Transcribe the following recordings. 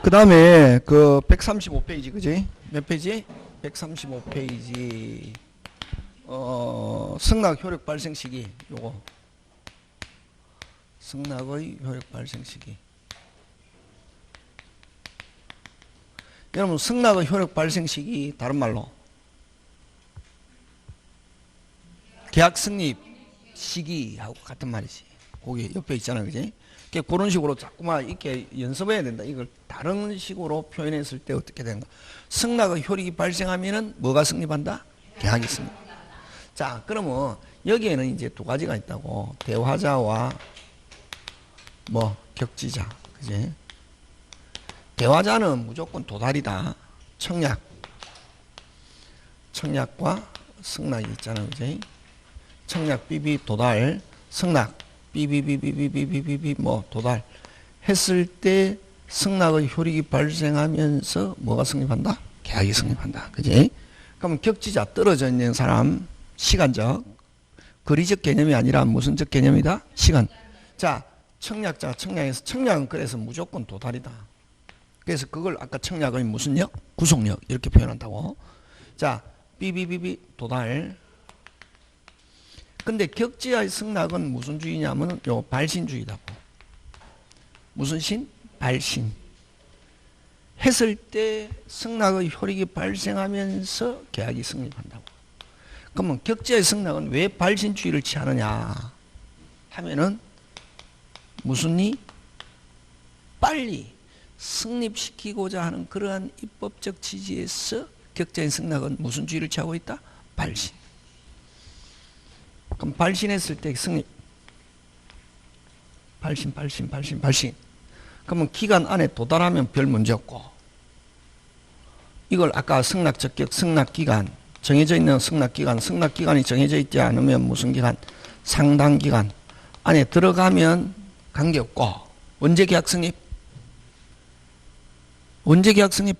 그 다음에 그 135페이지, 그지? 몇 페이지? 135페이지. 승낙 효력 발생 시기, 요거. 승낙의 효력 발생 시기. 여러분, 승낙의 효력 발생 시기, 다른 말로. 계약 성립 시기하고 같은 말이지. 거기 옆에 있잖아, 그지? 그런 식으로 자꾸만 이렇게 연습해야 된다. 이걸 다른 식으로 표현했을 때 어떻게 되는가? 승낙의 효력이 발생하면은 뭐가 성립한다? 계약이 성립. 자, 그러면 여기에는 이제 두 가지가 있다고. 대화자와 뭐 격지자, 그지? 대화자는 무조건 도달이다. 청약과 승낙이 있잖아, 그지? 청약 삐비 도달, 승낙 삐비비비비비비비 뭐 도달 했을 때 승낙의 효력이 발생하면서 뭐가 성립한다? 계약이 성립한다. 그지? 그러면 격지자 떨어져 있는 사람 시간적 거리적 개념이 아니라 무슨적 개념이다? 시간. 자, 청약자가 청약에서 청약은 그래서 무조건 도달이다. 그래서 그걸 아까 청약의 무슨 력? 구속력 이렇게 표현한다고. 자, 삐비비비 도달. 근데 격지자의 승낙은 무슨 주의냐면 요 발신주의다고. 무슨 신? 발신. 했을 때 승낙의 효력이 발생하면서 계약이 성립한다고. 그러면 격지자의 승낙은 왜 발신주의를 취하느냐 하면은 무슨 이? 빨리 성립시키고자 하는 그러한 입법적 취지에서 격지자의 승낙은 무슨 주의를 취하고 있다? 발신. 그럼 발신했을 때 승립. 발신. 그러면 기간 안에 도달하면 별 문제 없고. 이걸 아까 승낙 적격, 승낙 기간, 정해져 있는 승낙 기간이 정해져 있지 않으면 무슨 기간? 상당 기간 안에 들어가면 관계없고. 언제 계약 성립?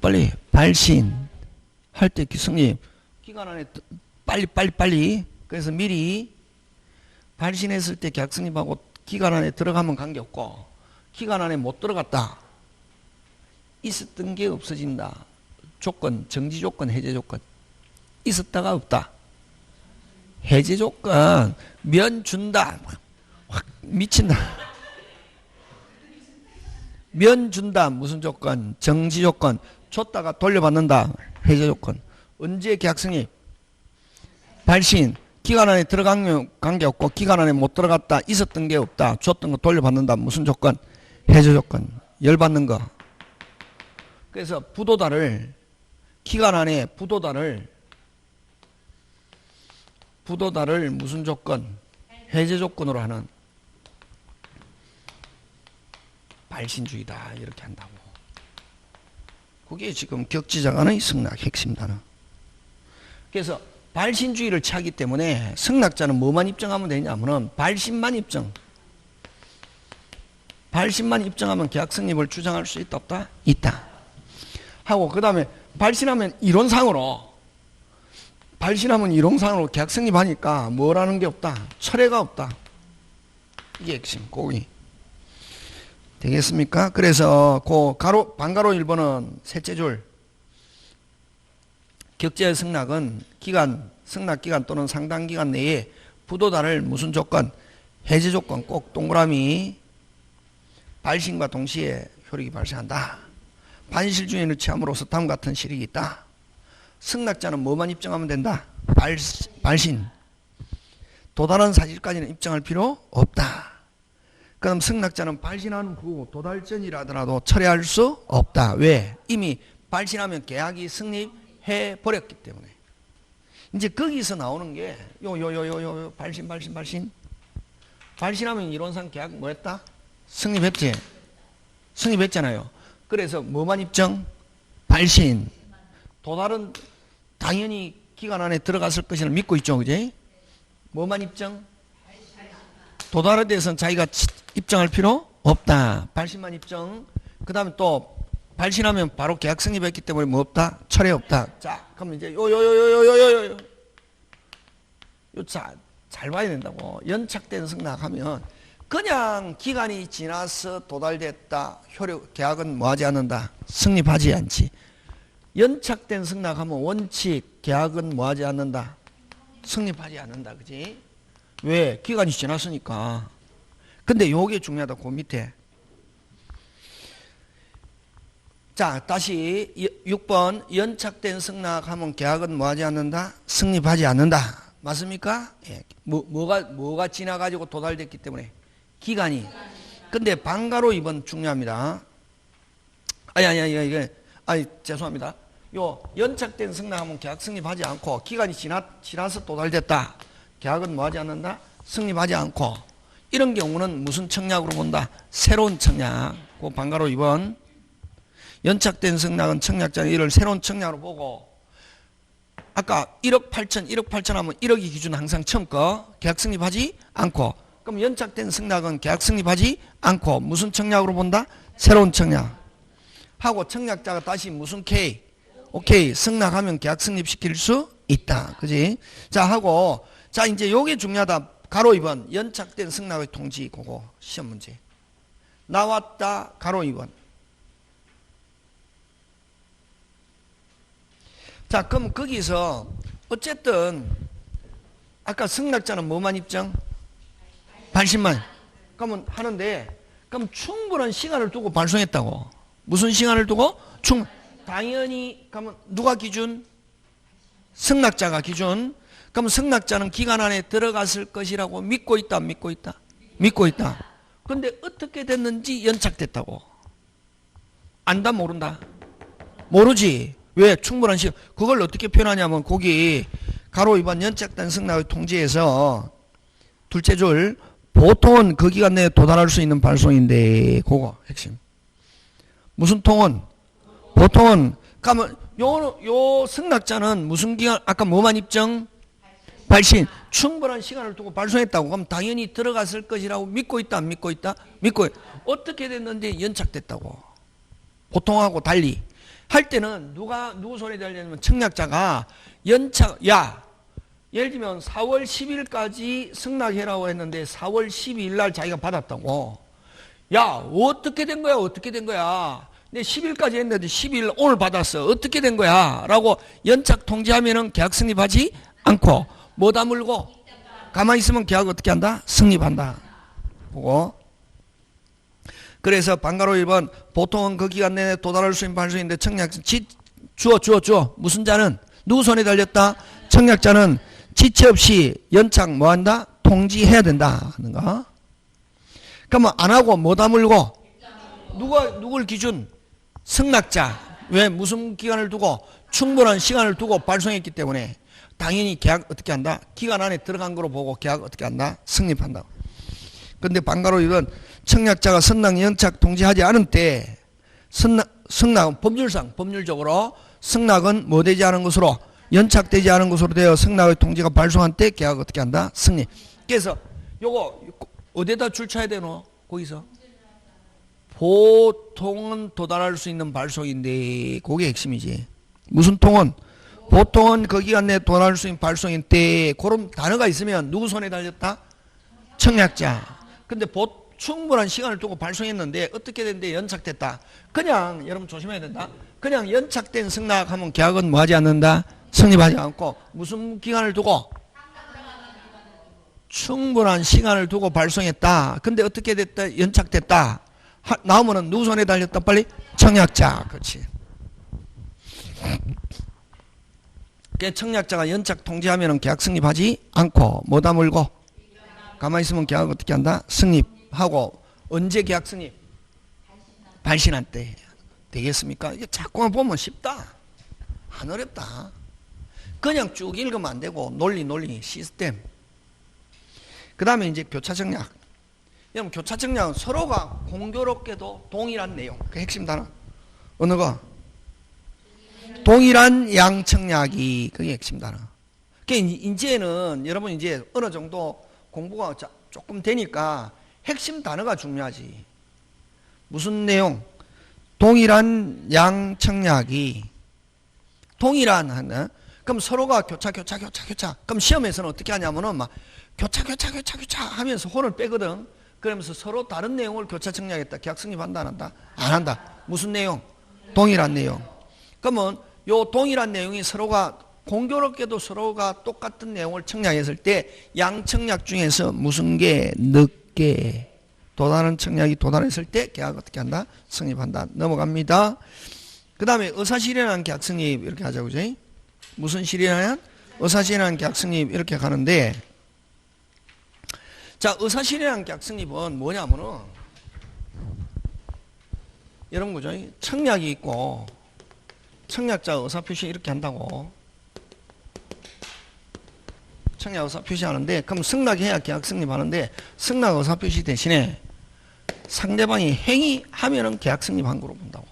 빨리 발신 할 때 성립. 기간 안에 빨리. 그래서 미리 발신했을 때 계약 성립하고 기간 안에 들어가면 관계없고, 기간 안에 못 들어갔다. 있었던 게 없어진다. 조건, 정지 조건, 해제 조건. 있었다가 없다. 해제 조건, 면 준다. 확 미친다. 면 준다. 무슨 조건? 정지 조건. 줬다가 돌려받는다. 해제 조건. 언제 계약 성립? 발신. 기간 안에 들어가면 관계없고 기간 안에 못 들어갔다. 있었던 게 없다. 줬던 거 돌려받는다. 무슨 조건? 해제 조건. 열받는 거. 그래서 부도달을 기간 안에 부도달을 무슨 조건? 해제 조건으로 하는 발신주의다. 이렇게 한다고. 그게 지금 격지자 간의 승낙 핵심 단어. 그래서 발신주의를 취하기 때문에 승낙자는 뭐만 입증하면 되냐면은 발신만 입증하면 계약 성립을 주장할 수 있다 없다? 있다. 하고 그 다음에 발신하면 이론상으로 계약 성립하니까 뭐라는 게 없다? 철회가 없다. 이게 핵심 고기. 되겠습니까? 그래서 그 반가로 1번은 셋째 줄 격지자의 승낙은 승낙 기간 또는 상당 기간 내에 부도달을 무슨 조건? 해제 조건 꼭 동그라미 발신과 동시에 효력이 발생한다. 반실주의를 취함으로써 다음과 같은 실익이 있다. 승낙자는 뭐만 입증하면 된다? 발신. 도달한 사실까지는 입증할 필요 없다. 그럼 승낙자는 발신한 후 도달 전이라더라도 철회할 수 없다. 왜? 이미 발신하면 계약이 성립해 버렸기 때문에. 이제 거기서 나오는 게 발신. 발신하면 이론상 계약 뭐 했다? 성립했잖아요. 그래서 뭐만 입증? 발신. 도달은 당연히 기간 안에 들어갔을 것을 믿고 있죠. 그지? 뭐만 입증? 도달에 대해서는 자기가 입증할 필요 없다. 발신만 입증. 그 다음에 또 발신하면 바로 계약 성립했기 때문에 뭐 없다? 철회 없다. 자, 그럼 이제 잘 봐야 된다고. 연착된 승낙하면 그냥 기간이 지나서 도달됐다. 효력 계약은 뭐 하지 않는다? 성립하지 않지. 연착된 승낙하면 원칙 계약은 뭐하지 않는다? 성립하지 않는다. 그지? 왜? 기간이 지났으니까. 근데 요게 중요하다. 그 밑에. 자, 다시 6번 연착된 승낙하면 계약은 뭐하지 않는다? 성립하지 않는다. 맞습니까? 예. 뭐가 지나가지고 도달됐기 때문에 기간이. 근데 방가로 2번 중요합니다. 아니 죄송합니다. 요 연착된 승낙하면 계약 성립하지 않고 기간이 지나서 도달됐다. 계약은 뭐하지 않는다? 성립하지 않고. 이런 경우는 무슨 청약으로 본다? 새로운 청약. 그 방가로 2번. 연착된 승낙은 청약자는 이를 새로운 청약으로 보고, 아까 1억 8천 하면 1억이 기준 항상 처음 거 계약 성립하지 않고, 그럼 연착된 승낙은 계약 성립하지 않고 무슨 청약으로 본다? 새로운 청약. 하고 청약자가 다시 무슨 K? 오케이. 승낙하면 계약 성립시킬 수 있다. 그지? 자, 하고, 자, 이제 요게 중요하다. 가로 2번. 연착된 승낙의 통지. 그거 시험 문제. 나왔다. 가로 2번. 자, 그럼 거기서 어쨌든 아까 승낙자는 뭐만 입증? 발신만. 그러면 하는데, 그럼 충분한 시간을 두고 발송했다고. 무슨 시간을 두고? 당연히 그러면 누가 기준? 승낙자가 기준. 그럼 승낙자는 기간 안에 들어갔을 것이라고 믿고 있다, 안 믿고 있다? 믿고 있다. 근데 어떻게 됐는지 연착됐다고. 안다, 모른다? 모르지. 왜? 충분한 시간. 그걸 어떻게 표현하냐면 거기 가로 2번 연착된 승낙의 통지에서 둘째 줄 보통은 그 기간 내에 도달할 수 있는 발송인데, 그거 핵심. 무슨 통은? 보통은. 그러면 요 승낙자는 무슨 기간? 아까 뭐만 입증? 발신. 충분한 시간을 두고 발송했다고. 그럼 당연히 들어갔을 것이라고 믿고 있다, 안 믿고 있다? 믿고 있다. 어떻게 됐는데 연착됐다고. 보통하고 달리. 할 때는 누구 손에 달렸냐면 청약자가 야, 예를 들면 4월 10일까지 승낙해라고 했는데 4월 12일 날 자기가 받았다고. 야, 어떻게 된 거야? 어떻게 된 거야? 내 10일까지 했는데 12일 오늘 받았어. 어떻게 된 거야? 라고 연착 통지하면은 계약 성립하지 않고, 뭐 다물고? 가만히 있으면 계약 어떻게 한다? 성립한다. 보고. 그래서 방가로 1번 보통은 그 기간 내에 도달할 수 있는 발송인데 청약자 주어 무슨 자는 누구 손에 달렸다? 청약자는 지체 없이 연착 뭐한다? 통지해야 된다 하는 거. 그러면 안 하고 뭐 다물고? 누굴 기준? 승낙자. 왜? 무슨 기간을 두고? 충분한 시간을 두고 발송했기 때문에 당연히 계약 어떻게 한다? 기간 안에 들어간 거로 보고 계약 어떻게 한다? 성립한다. 근데 방가로 이건 청약자가 승낙 연착 통지하지 않은 때 승낙은 법률적으로 승낙은 뭐 되지 않은 것으로 연착되지 않은 것으로 되어 승낙의 통지가 발송한 때 계약 어떻게 한다? 승리. 그래서 요거 어디에다 줄 쳐야 되노? 거기서 보통은 도달할 수 있는 발송인데 그게 핵심이지. 무슨 통은? 보통은 그 기간 내에 도달할 수 있는 발송인데 그런 단어가 있으면 누구 손에 달렸다? 청약자. 근데 충분한 시간을 두고 발송했는데 어떻게 됐는데 연착됐다. 그냥 여러분 조심해야 된다. 그냥 연착된 승낙하면 계약은 뭐하지 않는다? 성립하지 않고 무슨 기간을 두고? 충분한 시간을 두고 발송했다. 근데 어떻게 됐다? 연착됐다. 나오면은 누구 손에 달렸다? 빨리? 청약자. 그렇지. 청약자가 연착 통지하면은 계약 성립하지 않고 뭐 다물고? 가만히 있으면 계약 어떻게 한다? 성립하고. 언제 계약 성립? 발신한 때 되겠습니까? 이게 자꾸만 보면 쉽다. 안 어렵다. 그냥 쭉 읽으면 안 되고 논리 시스템. 그 다음에 이제 교차청약. 여러분 교차청약은 서로가 공교롭게도 동일한 내용. 그 핵심 단어 어느 거? 동일한 양청약이 그게 핵심 단어. 이제는 여러분 이제 어느 정도 공부가 조금 되니까 핵심 단어가 중요하지. 무슨 내용? 동일한 양청약이 동일한 하나. 그럼 서로가 교차. 그럼 시험에서는 어떻게 하냐면은 막 교차 하면서 혼을 빼거든. 그러면서 서로 다른 내용을 교차 청약했다. 계약 성립한다 안 한다? 안 한다. 무슨 내용? 동일한 내용. 그러면 요 동일한 내용이 서로가 공교롭게도 서로가 똑같은 내용을 청약했을 때 양청약 중에서 무슨 게 늦게 또 다른 청약이 도달했을 때 계약 어떻게 한다? 성립한다. 넘어갑니다. 그 다음에 의사실현한 계약 성립 이렇게 하자고 그죠? 무슨 실현한? 의사실현한 계약 성립 이렇게 가는데 자 의사실현한 계약 성립은 뭐냐면은 이런 거죠. 청약이 있고 청약자 의사표시 이렇게 한다고. 청약 의사표시 하는데 그럼 승낙해야 계약 성립하는데 승낙 의사표시 대신에 상대방이 행위하면은 계약 성립한 거로 본다고.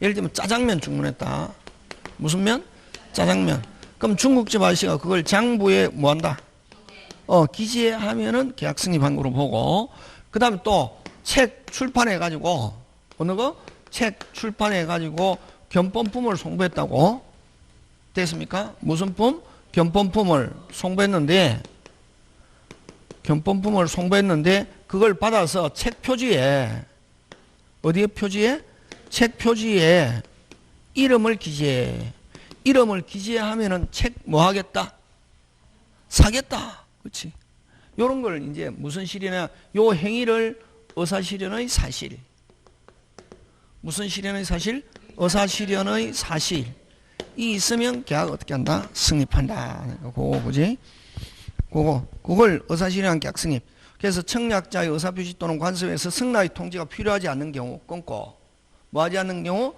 예를 들면 짜장면 주문했다. 무슨 면? 짜장면. 그럼 중국집 아저씨가 그걸 장부에 뭐 한다? 기재하면은 계약 성립한 거로 보고 그 다음에 또 책 출판해 가지고 어느 거? 책 출판해 가지고 견본품을 송부했다고. 됐습니까? 무슨 품? 견본품을 송부했는데 그걸 받아서 책 표지에 어디에 표지에? 책 표지에 이름을 기재해. 이름을 기재하면은 책 뭐 하겠다? 사겠다. 그렇지? 요런 걸 이제 무슨 실현이냐? 요 행위를 의사실현의 사실. 무슨 실현의 사실? 의사실현의 사실이 있으면 계약 어떻게 한다? 성립한다. 그거 그지? 그걸 의사실현한 계약 성립. 그래서 청약자의 의사표시 또는 관서에서 승낙의 통지가 필요하지 않는 경우 끊고 뭐 하지 않는 경우?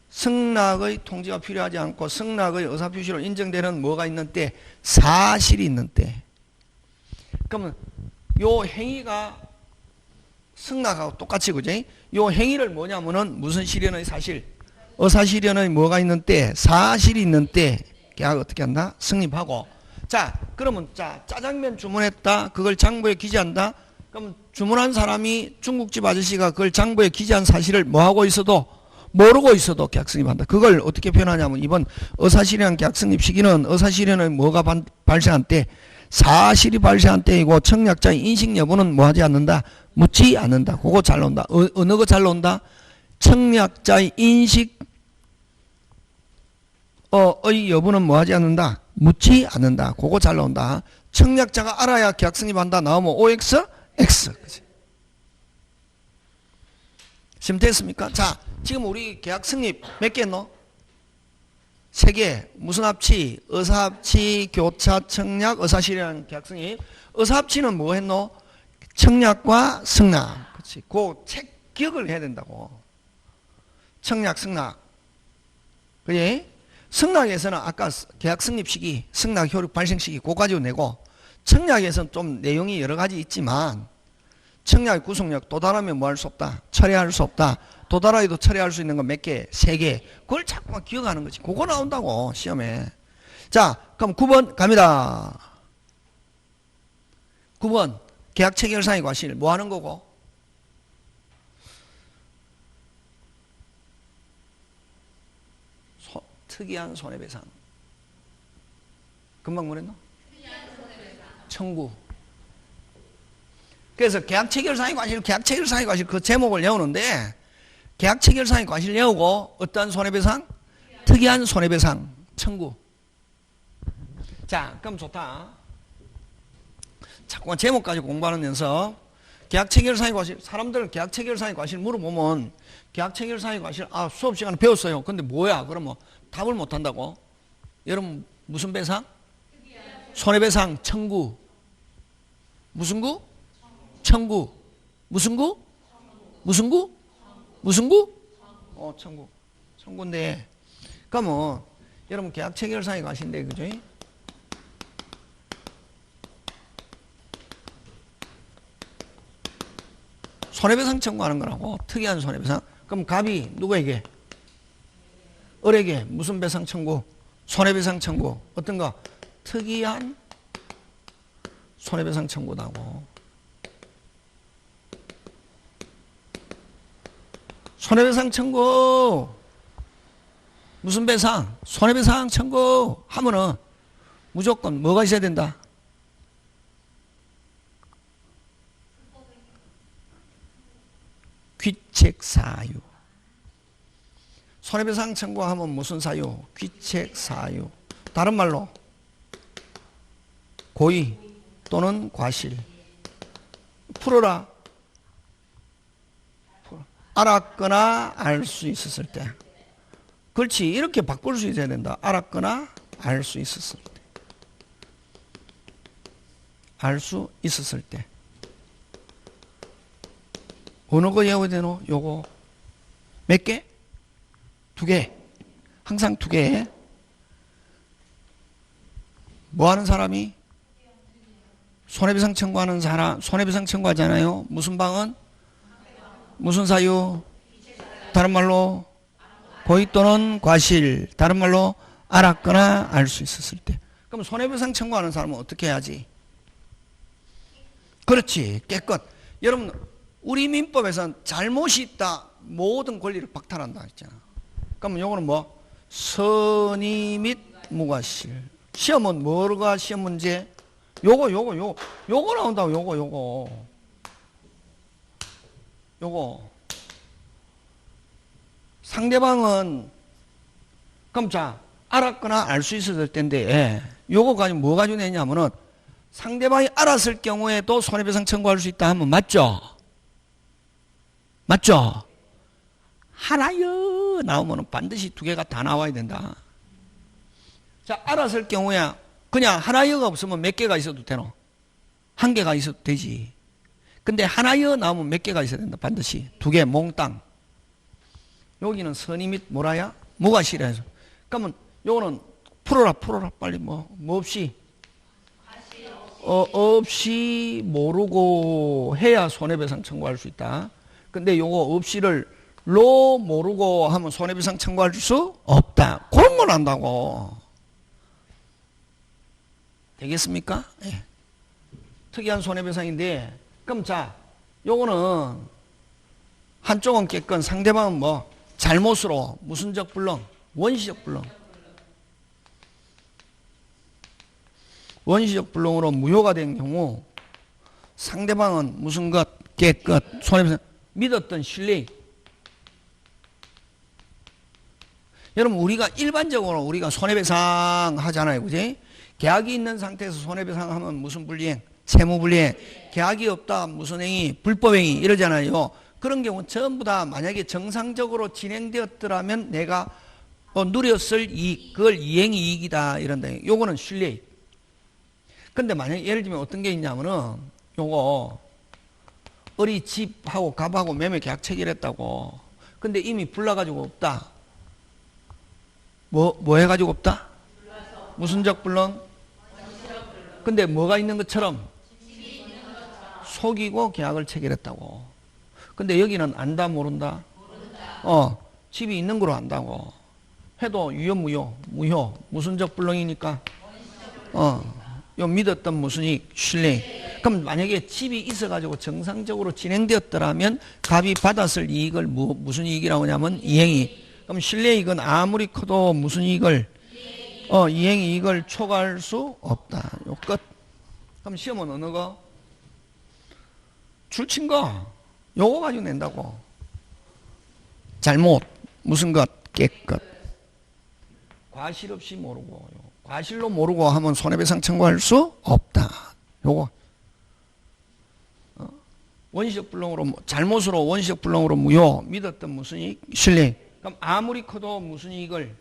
승낙의 통지가 필요하지 않고 승낙의 의사표시로 인정되는 뭐가 있는 때? 사실이 있는 때. 그러면 요 행위가 승낙하고 똑같이 그지? 요 행위를 뭐냐면은 무슨 실현의 사실? 의사실현의 뭐가 있는 때? 사실이 있는 때 계약 어떻게 한다? 성립하고. 자 그러면 자 짜장면 주문했다. 그걸 장부에 기재한다. 그럼 주문한 사람이 중국집 아저씨가 그걸 장부에 기재한 사실을 뭐하고 있어도 모르고 있어도 계약 성립한다. 그걸 어떻게 표현하냐면 이번 의사실현 계약 성립 시기는 의사실현의 뭐가 발생한 때? 사실이 발생한 때이고 청약자의 인식 여부는 뭐 하지 않는다? 묻지 않는다. 그거 잘 나온다. 어느 거 잘 나온다? 청약자의 인식 의 여부는 뭐 하지 않는다? 묻지 않는다. 그거 잘 나온다. 청약자가 알아야 계약 성립한다. 나오면 OX, X. 지금 됐습니까? 자, 지금 우리 계약 성립 몇 개 했노? 3개. 무슨 합치? 의사합치, 교차, 청약, 의사실현 계약 성립. 의사합치는 뭐 했노? 청약과 승낙. 그렇지. 그 책 기억을 해야 된다고. 청약, 승낙. 그지? 승낙에서는 아까 계약 성립 시기, 승낙 효력 발생 시기 그거 가지고 내고 청약에서는 좀 내용이 여러 가지 있지만 청약의 구속력 도달하면 뭐 할 수 없다? 철회할 수 없다. 도달하여도 철회할 수 있는 건 몇 개? 3개. 그걸 자꾸만 기억하는 거지. 그거 나온다고 시험에. 자 그럼 9번 갑니다. 9번 계약 체결상의 과실 뭐 하는 거고? 특이한 손해배상. 금방 뭐랬노? 청구. 그래서 계약체결상의 과실, 계약체결상의 과실 그 제목을 외우는데 계약체결상의 과실 외우고 어떠한 손해배상? 특이한 손해배상 청구. 자 그럼 좋다. 자꾸만 제목 가지고 공부하는 연습. 계약체결상의 과실. 사람들은 계약체결상의 과실 물어보면 계약체결상의 과실 수업 시간에 배웠어요. 근데 뭐야? 그러면 답을 못한다고? 여러분 무슨 배상? 손해배상 청구. 무슨 구? 청구. 무슨 구? 무슨 구? 무슨 구? 청구. 청구인데 그러면 여러분 계약 체결상의 과실인데 그죠? 손해배상 청구하는 거라고. 특이한 손해배상. 그럼 갑이 누구에게? 을에게 무슨 배상 청구? 손해배상 청구. 어떤 거? 특이한 손해배상 청구다고. 손해배상 청구. 무슨 배상? 손해배상 청구 하면은 무조건 뭐가 있어야 된다? 귀책사유. 손해배상 청구하면 무슨 사유? 귀책 사유. 다른 말로 고의 또는 과실. 풀어라. 알았거나 알 수 있었을 때. 그렇지. 이렇게 바꿀 수 있어야 된다. 알았거나 알 수 있었을 때. 알 수 있었을 때. 어느 거 외워야 되노? 요거. 몇 개? 2개. 항상 2개. 뭐 하는 사람이? 손해배상 청구하는 사람, 손해배상 청구하잖아요. 무슨 방은? 무슨 사유? 다른 말로 고의 또는 과실. 다른 말로 알았거나 알 수 있었을 때. 그럼 손해배상 청구하는 사람은 어떻게 해야지? 그렇지. 깨끗. 여러분, 우리 민법에서는 잘못이 있다. 모든 권리를 박탈한다 했잖아. 그러면 요거는 뭐? 선의 및 무과실. 시험은 뭐가 시험 문제? 요거 나온다고. 요거. 상대방은, 그럼 자, 알았거나 알 수 있었을 텐데, 요거 가지고 뭐 가지고 내냐면은, 상대방이 알았을 경우에도 손해배상 청구할 수 있다 하면 맞죠? 맞죠? 하나요 나오면 반드시 2개가 다 나와야 된다. 자, 알았을 경우에 그냥 하나여가 없으면 몇 개가 있어도 되노? 1개가 있어도 되지. 근데 하나여 나오면 몇 개가 있어야 된다. 반드시 2개 몽땅. 여기는 선의 및 뭐라야? 무과실이라 해서. 그러면 요거는 풀어라 빨리 뭐 없이 없이 모르고 해야 손해배상 청구할 수 있다. 근데 요거 없이를 로 모르고 하면 손해배상 청구할 수 없다. 그런 걸 한다고. 되겠습니까? 예. 특이한 손해배상인데, 그럼 자, 요거는 한쪽은 깨끗, 상대방은 뭐 잘못으로 무슨적 불능, 원시적 불능. 원시적 불능으로 무효가 된 경우 상대방은 무슨 것 깨끗 손해배상 믿었던 신뢰. 여러분 우리가 일반적으로 우리가 손해배상 하잖아요, 그지? 계약이 있는 상태에서 손해배상 하면 무슨 불이행? 채무불이행. 계약이 없다 무슨 행위? 불법행위 이러잖아요. 그런 경우 전부 다 만약에 정상적으로 진행되었더라면 내가 누렸을 이익, 그걸 이행이익이다 이런다. 요거는 신뢰익. 근데 만약에 예를 들면 어떤 게 있냐면은 요거 어리 집하고 갑하고 매매 계약 체결했다고. 근데 이미 불나가지고 없다. 뭐 해가지고 없다? 무슨적 불능? 근데 뭐가 있는 것처럼? 속이고 계약을 체결했다고. 근데 여기는 안다 모른다? 집이 있는 거로 안다고. 해도 유효 무효. 무슨적 불능이니까? 요 믿었던 무슨 이익? 신뢰. 그럼 만약에 집이 있어가지고 정상적으로 진행되었더라면 갑이 받았을 이익을 무슨 이익이라고 하냐면 이행이익. 그럼 신뢰이익은 아무리 커도 무슨 이익을? 이행이익을 초과할 수 없다. 요 끝. 그럼 시험은 어느 거? 줄친 거. 요거 가지고 낸다고. 잘못. 무슨 것? 깨끗. 과실 없이 모르고. 과실로 모르고 하면 손해배상 청구할 수 없다. 요거. 원시적 불능으로, 잘못으로 원시적 불능으로 무효. 믿었던 무슨 이익? 신뢰. 그럼 아무리 커도 무슨 이익을?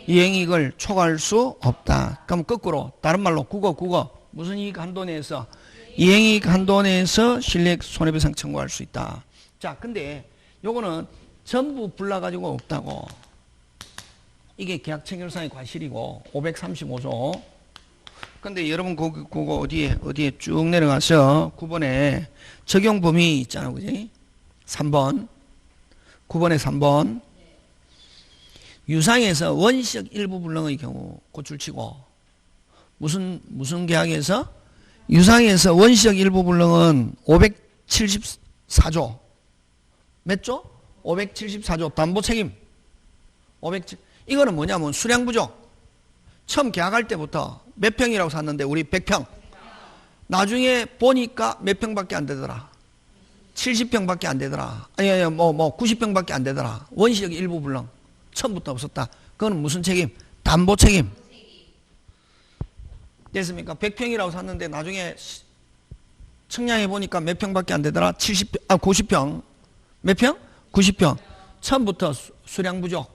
이행이익을 초과할 수 없다. 그럼 거꾸로 다른 말로 국어 무슨 이익 한도 내에서 이행이익 한도 내에서 신뢰 손해배상 청구할 수 있다. 자, 근데 요거는 전부 불나가지고 없다고. 이게 계약체결상의 과실이고 535조. 근데 여러분 그거 어디에 쭉 내려가서 9번에 적용 범위 있잖아, 그지? 3번 9번에 3번 유상에서 원시적 일부 불능의 경우 고출치고 무슨 계약에서 유상에서 원시적 일부 불능은 574조 몇 조? 574조 담보 책임 507 이거는 뭐냐면 수량부족. 처음 계약할 때부터 몇 평이라고 샀는데 우리 100평 나중에 보니까 몇 평밖에 안 되더라. 70평밖에 안 되더라. 아니 90평밖에 안 되더라. 원시적 일부 불능. 처음부터 없었다. 그거는 무슨 책임? 담보 책임. 됐습니까? 100평이라고 샀는데 나중에 측량해 보니까 몇 평밖에 안 되더라? 90평. 몇 평? 90평. 처음부터 수량 부족.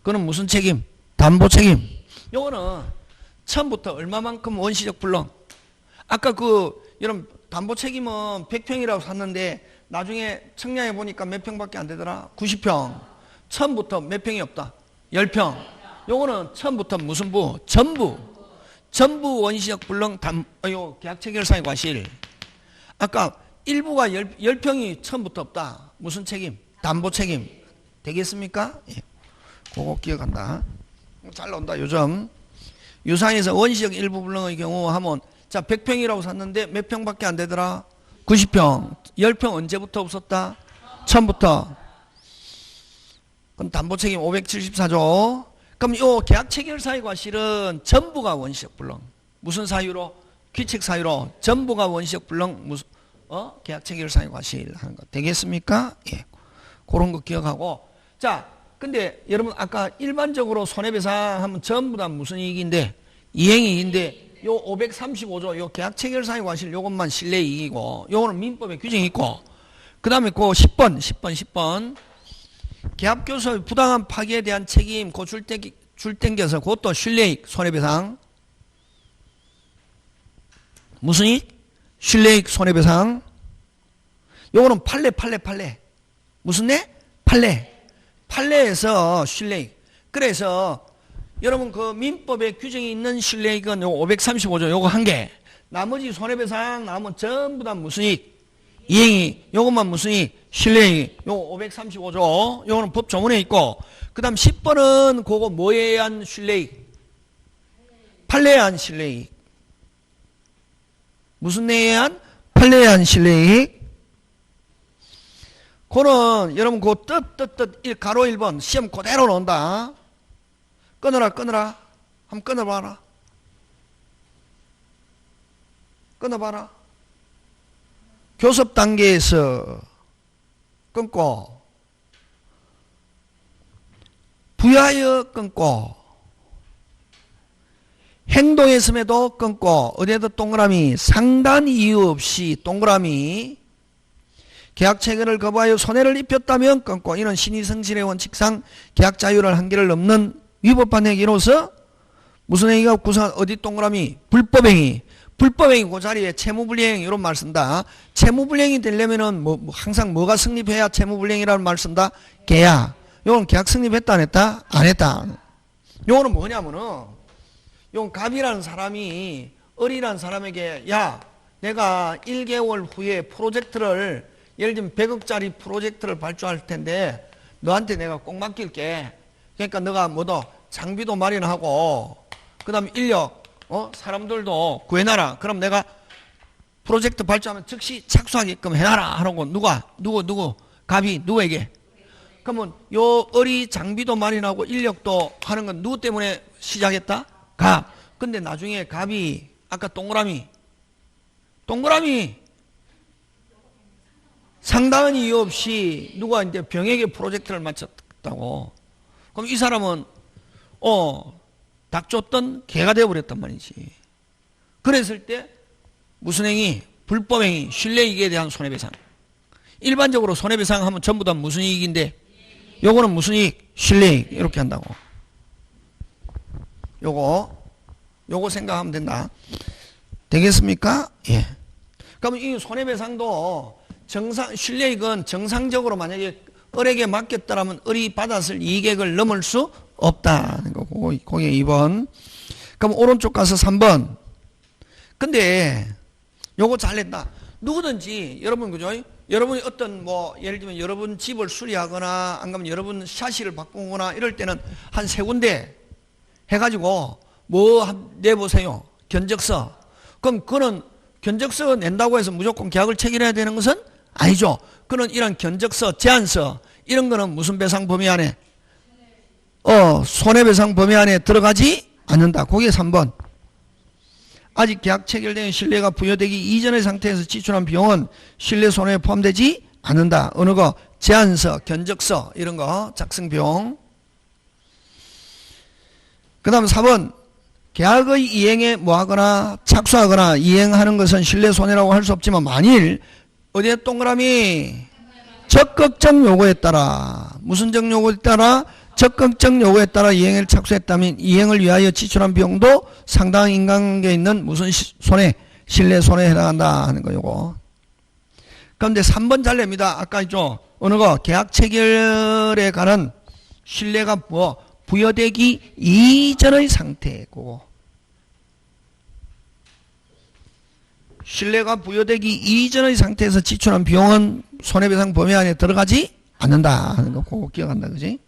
그거는 무슨 책임? 담보 책임. 요거는 처음부터 얼마만큼 원시적 불능. 아까 여러분 담보 책임은 100평이라고 샀는데 나중에 측량해 보니까 몇 평밖에 안 되더라? 90평. 처음부터 몇 평이 없다? 10평. 요거는 처음부터 무슨 부? 전부 원시적 불능 계약 체결상의 과실. 아까 일부가 10평이 처음부터 없다. 무슨 책임? 담보 책임. 되겠습니까? 예. 그거 기억한다. 잘 나온다. 요즘 유상에서 원시적 일부 불능의 경우 하면 자 100평이라고 샀는데 몇 평밖에 안 되더라? 90평. 10평 언제부터 없었다? 처음부터. 그럼 담보 책임 574조. 그럼 요 계약 체결사의 과실은 전부가 원시적 불능. 무슨 사유로? 귀책 사유로 전부가 원시적 불능. 계약 체결사의 과실 하는 거 되겠습니까? 예. 그런 거 기억하고. 자, 근데 여러분 아까 일반적으로 손해배상 하면 전부 다 무슨 이익인데? 이행이익인데 요 535조 요 계약 체결사의 과실 요것만 실내이익이고 요거는 민법에 규정이 있고 그 다음에 그 10번 계약교섭의 부당한 파기에 대한 책임 그 줄 땡겨서 그것도 실내이익 손해배상. 무슨 이익? 실내이익 손해배상. 요거는 판례. 무슨 내? 판례에서 실내이익. 그래서 여러분 그 민법에 규정이 있는 실내이익은 요 535조 요거 한 개. 나머지 손해배상 나오면 전부 다 무슨 이익? 이행이. 요것만 무슨 이익? 실내이익. 요 535조 요거는 법조문에 있고 그 다음 10번은 그거 뭐에 의한 실내이익? 판례에 의한 실내이익. 무슨 내에 의한? 판례에 의한 실내이익. 그거는 여러분 그 가로 1번 시험 그대로 나온다. 끊어라. 한번 끊어봐라. 교섭 단계에서 끊고 부여하여 끊고 행동했음에도 끊고 어디에도 동그라미 상단 이유 없이 동그라미 계약 체결을 거부하여 손해를 입혔다면 끊고 이는 신의성실의 원칙상 계약 자유를 한계를 넘는 위법한 행위로서 무슨 행위가 구성한 어디 동그라미 불법행위 그 자리에 채무불이행 이런 말 쓴다. 채무불이행이 되려면은 항상 뭐가 성립해야 채무불이행이라는 말 쓴다. 계약. 요건 계약 성립했다 안 했다? 안 했다. 요거는 뭐냐면은 요 갑이라는 사람이 을이라는 사람에게 야 내가 1개월 후에 프로젝트를 예를 들면 100억짜리 프로젝트를 발주할 텐데 너한테 내가 꼭 맡길게. 그러니까 너가 장비도 마련하고 그 다음에 인력 사람들도 구해놔라. 그럼 내가 프로젝트 발주하면 즉시 착수하게끔 해놔라 하라고 누구 갑이 누구에게? 그러면 요 을이 장비도 마련하고 인력도 하는 건 누구 때문에 시작했다? 갑. 근데 나중에 갑이 아까 동그라미 상당한 이유 없이 누가 이제 병에게 프로젝트를 맡겼다고. 그럼 이 사람은 닭 쫓던 개가 되어버렸단 말이지. 그랬을 때 무슨 행위? 불법행위, 실내이익에 대한 손해배상. 일반적으로 손해배상 하면 전부 다 무슨 이익인데 요거는 무슨 이익? 실내이익. 이렇게 한다고. 요거 생각하면 된다. 되겠습니까? 예. 그럼 이 손해배상도 실내이익은 정상적으로 만약에 을에게 맡겼다라면 을이 받았을 이익액을 넘을 수 없다는 거고. 거기에 2번. 그럼 오른쪽 가서 3번. 근데 요거 잘했다. 누구든지 여러분 그죠? 여러분이 어떤 예를 들면 여러분 집을 수리하거나 안 그러면 여러분 샤시를 바꾸거나 이럴 때는 한 3군데 해가지고 내보세요. 견적서. 그럼 그거는 견적서 낸다고 해서 무조건 계약을 체결해야 되는 것은 아니죠. 그는 이런 견적서, 제안서 이런 거는 무슨 배상 범위 안에? 손해배상 범위 안에 들어가지 않는다. 그게 3번. 아직 계약 체결된 신뢰가 부여되기 이전의 상태에서 지출한 비용은 신뢰 손해에 포함되지 않는다. 어느 거? 제안서, 견적서 이런 거 작성 비용. 그 다음 4번 계약의 이행에 뭐하거나 착수하거나 이행하는 것은 신뢰손해라고 할 수 없지만 만일 어디에 동그라미 적극적 요구에 따라 무슨적 요구에 따라 적극적 요구에 따라 이행을 착수했다면 이행을 위하여 지출한 비용도 상당한 인간관계에 있는 무슨 손해 신뢰손해에 해당한다 하는 거요. 그런데 3번 잘 냅니다. 아까 있죠. 어느 거 계약 체결에 관한 신뢰가 뭐 부여되기 이전의 상태고 신뢰가 부여되기 이전의 상태에서 지출한 비용은 손해배상 범위 안에 들어가지 않는다 하는 거 꼭 기억한다. 그지?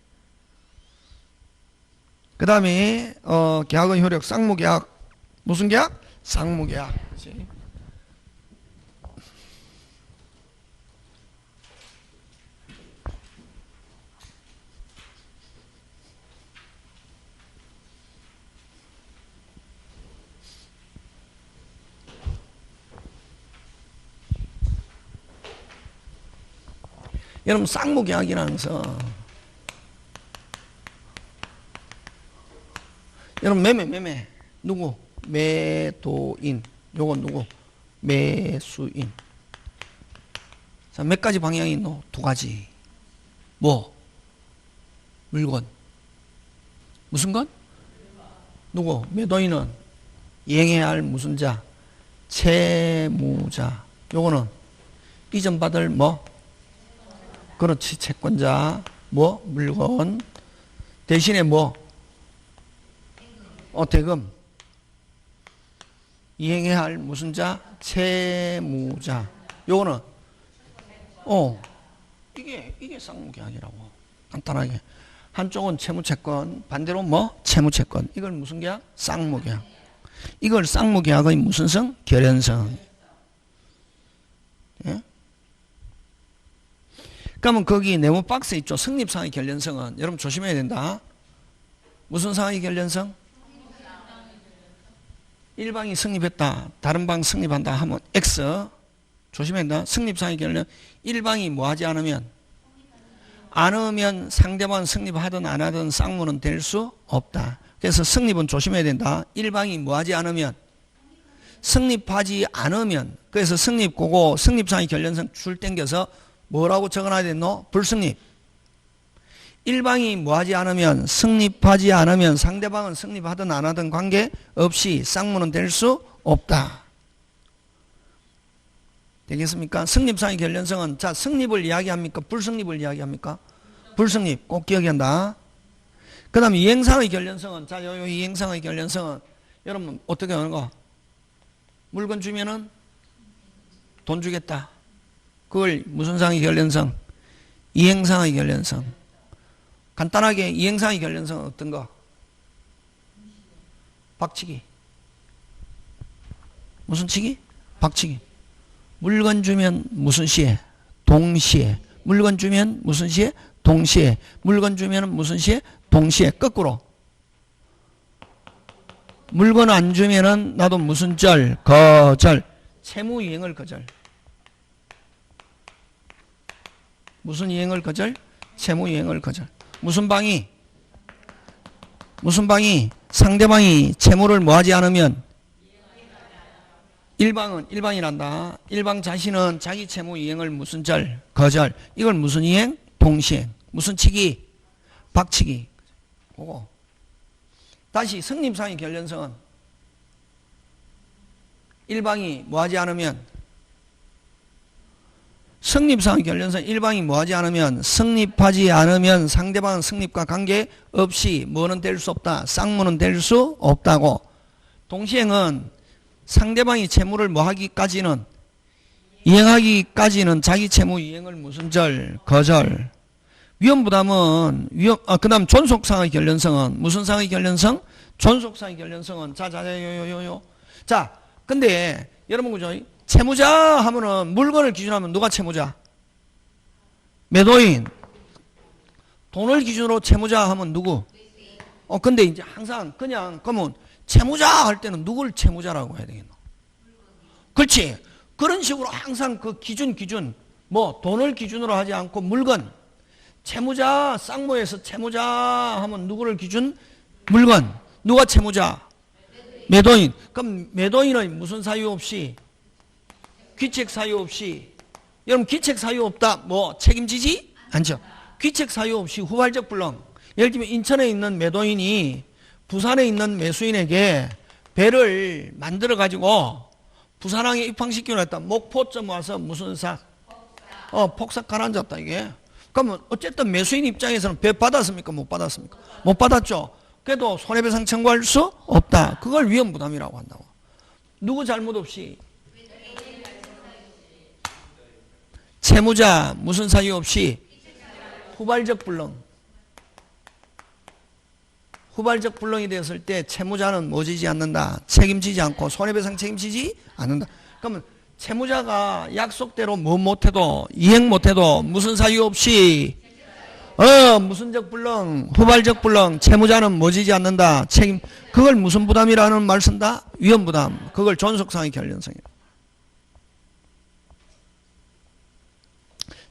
그 다음에 계약의 효력 쌍무계약 무슨 계약? 쌍무계약. 그지? 여러분 쌍무계약이라는 것은 여러분 매매 누구? 매도인. 요건 누구? 매수인. 자, 몇 가지 방향이 있노? 두 가지. 뭐? 물건. 무슨 건? 누구? 매도인은 이행해야 할 무슨 자? 채무자. 요거는 이전받을 뭐? 그렇지. 채권자. 뭐? 물건. 대신에 뭐? 대금. 이행해야 할 무슨 자? 채무자. 요거는 이게 쌍무계약이라고. 간단하게. 한쪽은 채무채권, 반대로 뭐? 채무채권. 이걸 무슨 계약? 쌍무계약. 이걸 쌍무계약의 무슨 성? 결연성. 예? 그러면 거기 네모 박스 있죠. 성립상의 결연성은 여러분 조심해야 된다. 무슨 상의 결연성? 일방이 성립했다. 다른 방 성립한다 하면 X. 조심해야 된다. 성립상의 결연. 일방이 뭐 하지 않으면 상대방은 성립하든 안 하든 쌍무는 될 수 없다. 그래서 성립은 조심해야 된다. 일방이 뭐 하지 않으면 성립하지 않으면 그래서 성립고고 성립상의 결연성 줄 땡겨서 뭐라고 적어놔야 되노? 불성립. 일방이 뭐하지 않으면 성립하지 않으면 상대방은 성립하든 안 하든 관계없이 쌍무는 될 수 없다. 되겠습니까? 성립상의 결연성은 자 성립을 이야기합니까? 불성립을 이야기합니까? 불성립. 꼭 기억한다. 그 다음에 이행상의 결연성은 자 요 이행상의 결연성은 여러분 어떻게 하는 거? 물건 주면은 돈 주겠다. 그걸 무슨 상의 결연성? 이행상의 결연성. 간단하게 이행상의 결연성은 어떤 거? 박치기. 무슨 치기? 박치기. 물건 주면 무슨 시에? 동시에. 물건 주면 무슨 시에? 동시에. 물건 주면 무슨 시에? 동시에. 거꾸로. 물건 안 주면은 나도 무슨 절? 거절. 채무 이행을 거절. 무슨 이행을 거절? 채무 이행을 거절. 무슨 방이? 상대방이 채무를 뭐하지 않으면 일방이란다. 일방 자신은 자기 채무 이행을 무슨 절? 거절. 이걸 무슨 이행? 동시행. 무슨 치기? 박치기. 그거. 다시 성립상의 결연성은 일방이 뭐하지 않으면 성립상의 결연성 일방이 뭐하지 않으면 성립하지 않으면 상대방은 성립과 관계없이 뭐는 될 수 없다. 쌍무는 될 수 없다고. 동시행은 상대방이 채무를 뭐하기까지는 이행하기까지는 자기 채무 이행을 무슨 절? 거절. 위험부담은 그 다음 존속상의 결연성은 무슨 상의 결연성? 존속상의 결연성은 자 근데 여러분 그죠? 채무자 하면은 물건을 기준하면 누가 채무자? 매도인. 돈을 기준으로 채무자 하면 누구? 근데 이제 항상 그냥 그러면 채무자 할 때는 누굴 채무자라고 해야 되겠노? 그렇지. 그런 식으로 항상 그 기준 뭐 돈을 기준으로 하지 않고 물건 채무자 쌍무에서 채무자 하면 누구를 기준? 물건. 누가 채무자? 매도인. 그럼 매도인은 무슨 사유 없이? 귀책 사유 없이. 여러분 귀책 사유 없다. 뭐 책임지지? 않죠. 귀책 사유 없이 후발적 불능. 예를 들면 인천에 있는 매도인이 부산에 있는 매수인에게 배를 만들어 가지고 부산항에 입항시켜 놨다. 목포점 와서 무슨 사? 폭삭 가라앉았다 이게. 그러면 어쨌든 매수인 입장에서는 배 받았습니까? 못 받았습니까? 못 받았죠. 그래도 손해배상 청구할 수 없다. 그걸 위험부담이라고 한다고. 누구 잘못 없이? 채무자 무슨 사유 없이? 후발적 불능. 후발적 불능이 되었을 때 채무자는 뭐 지지 않는다? 책임지지 않고 손해배상 책임지지 않는다. 그러면 채무자가 약속대로 뭐 못해도 이행 못해도 무슨 사유 없이 무슨적 불능, 후발적 불능, 채무자는 뭐 지지 않는다? 책임. 그걸 무슨 부담이라는 말 쓴다? 위험부담. 그걸 존속상의 결련성이에요.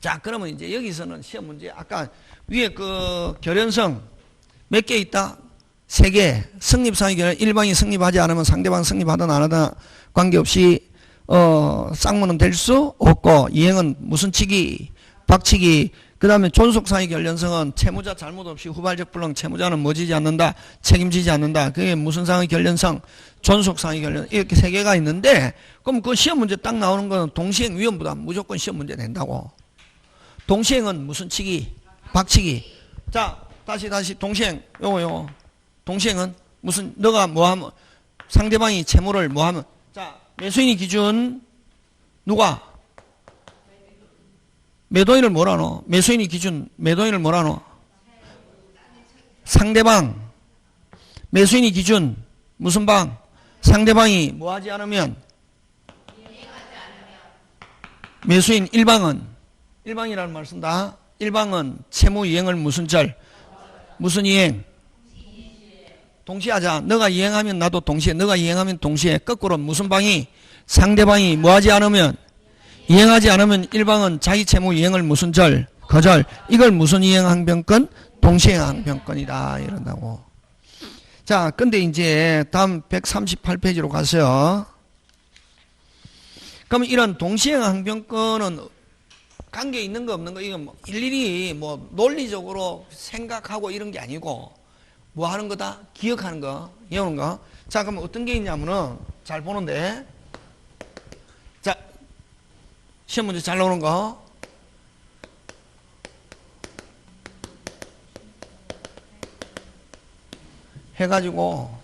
자, 그러면 이제 여기서는 시험 문제 아까 위에 그 결연성 몇 개 있다? 3개. 성립상의 결연. 일방이 성립하지 않으면 상대방 성립하든 안 하든 관계없이 쌍문은 될 수 없고 이행은 무슨 치기? 박치기. 그 다음에 존속상의 결연성은 채무자 잘못 없이 후발적 불능, 채무자는 뭐 지지 않는다? 책임지지 않는다. 그게 무슨 상의 결연성? 존속상의 결연. 이렇게 3개가 있는데 그럼 그 시험 문제 딱 나오는 거는 동시행 위험부담 무조건 시험 문제 낸다고. 동시행은 무슨 치기? 박치기. 자, 다시 동시행. 요거. 동시행은 무슨, 너가 뭐 하면, 상대방이 채무를 뭐 하면, 자, 매수인이 기준, 누가? 매도인을 뭐라 노? 매수인이 기준, 매도인을 뭐라 노? 상대방. 매수인이 기준, 무슨 방? 상대방이 뭐 하지 않으면? 매수인 일방은? 일방이라는 말 쓴다. 일방은 채무 이행을 무슨 절? 무슨 이행? 동시에 하자. 너가 이행하면 나도 동시에, 너가 이행하면 동시에. 거꾸로 무슨 방이? 상대방이 뭐 하지 않으면? 이행하지 않으면 일방은 자기 채무 이행을 무슨 절? 거절. 이걸 무슨 이행 항변권? 동시행 항변권이다. 이런다고. 자, 근데 이제 다음 138페이지로 가세요. 그럼 이런 동시행 항변권은 관계 있는 거 없는 거 이거 뭐 일일이 뭐 논리적으로 생각하고 이런 게 아니고 뭐 하는 거다? 기억하는 거, 외우는 거. 자, 그럼 어떤 게 있냐면은 잘 보는데, 자, 시험 문제 잘 나오는 거. 해가지고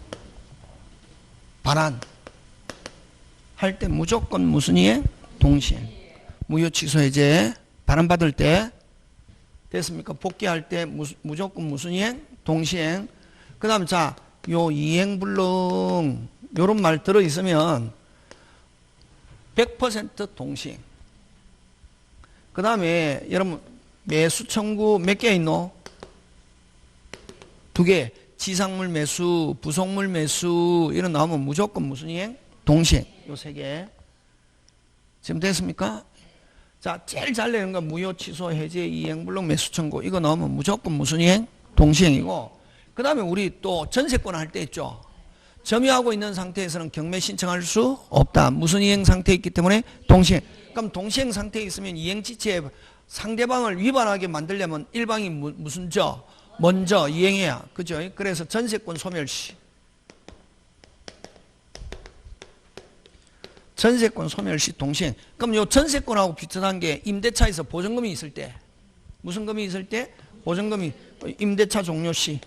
반환 할 때 무조건 무슨 이행? 동시행. 무효 취소 해제 반환받을 때 됐습니까? 복귀할 때 무조건 무슨 이행? 동시행. 그 다음 자, 요 이행불능 요런 말 들어있으면 100% 동시행. 그 다음에 여러분 매수 청구 몇 개 있노? 2개. 지상물 매수, 부속물 매수 이런 나오면 무조건 무슨 이행? 동시행. 요 3개. 지금 됐습니까? 자, 제일 잘 내는 건 무효 취소 해제 이행불능 매수 청구 이거 나오면 무조건 무슨 이행? 동시행이고 그 다음에 우리 또 전세권 할 때 있죠. 점유하고 있는 상태에서는 경매 신청할 수 없다. 무슨 이행 상태에 있기 때문에 동시행. 그럼 동시행 상태에 있으면 이행지체에 상대방을 위반하게 만들려면 일방이 무슨 먼저 이행해야. 그죠? 그래서 전세권 소멸시. 전세권 소멸시 동시행. 그럼 요 전세권하고 비슷한 게 임대차에서 보증금이 있을 때. 무슨 금이 있을 때? 보증금이 임대차 종료 시.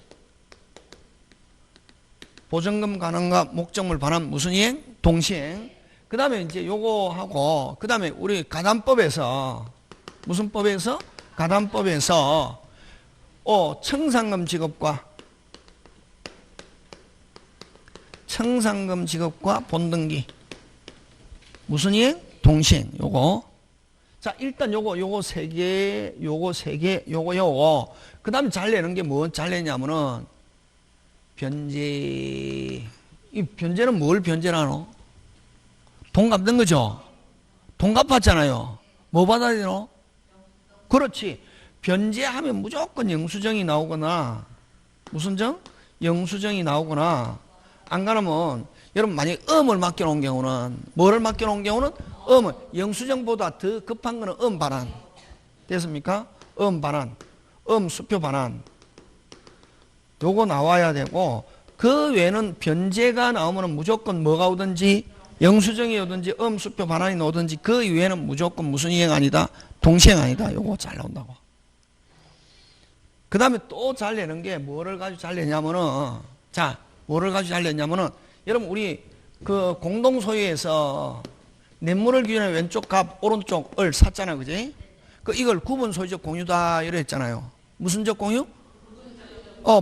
보증금 반환과 목적물 반환 무슨 이행? 동시행. 그 다음에 이제 요거 하고, 그 다음에 우리 가담법에서, 무슨 법에서? 가담법에서, 청산금 지급과 본등기. 무슨 이행? 동시행. 요거. 자, 일단 요거 3개, 요거. 그 다음에 잘 내는 게 뭐 잘 내냐면은, 변제. 이 변제는 뭘 변제라노? 돈 갚는 거죠? 돈 갚았잖아요. 뭐 받아야 되노? 그렇지. 변제하면 무조건 영수증이 나오거나, 무슨 정? 영수증이 나오거나 안 그러면 여러분 만약에 음을 맡겨놓은 경우는 뭐를 맡겨놓은 경우는 음을 영수증보다 더 급한 거는 반환 됐습니까? 반환 수표 반환 요거 나와야 되고 그 외에는 변제가 나오면 무조건 뭐가 오든지 영수증이 오든지 수표 반환이 오든지 그 이외에는 무조건 무슨 이행 아니다? 동시행 아니다. 요거 잘 나온다고. 그 다음에 또 잘 내는 게 뭐를 가지고 잘 내냐면은 자 뭐를 가지고 잘 냈냐면은 여러분 우리 그 공동 소유에서 냇물을 기준에 왼쪽 값 오른쪽을 샀잖아 그지? 그 이걸 구분 소유적 공유다 이래 했잖아요. 무슨적 공유?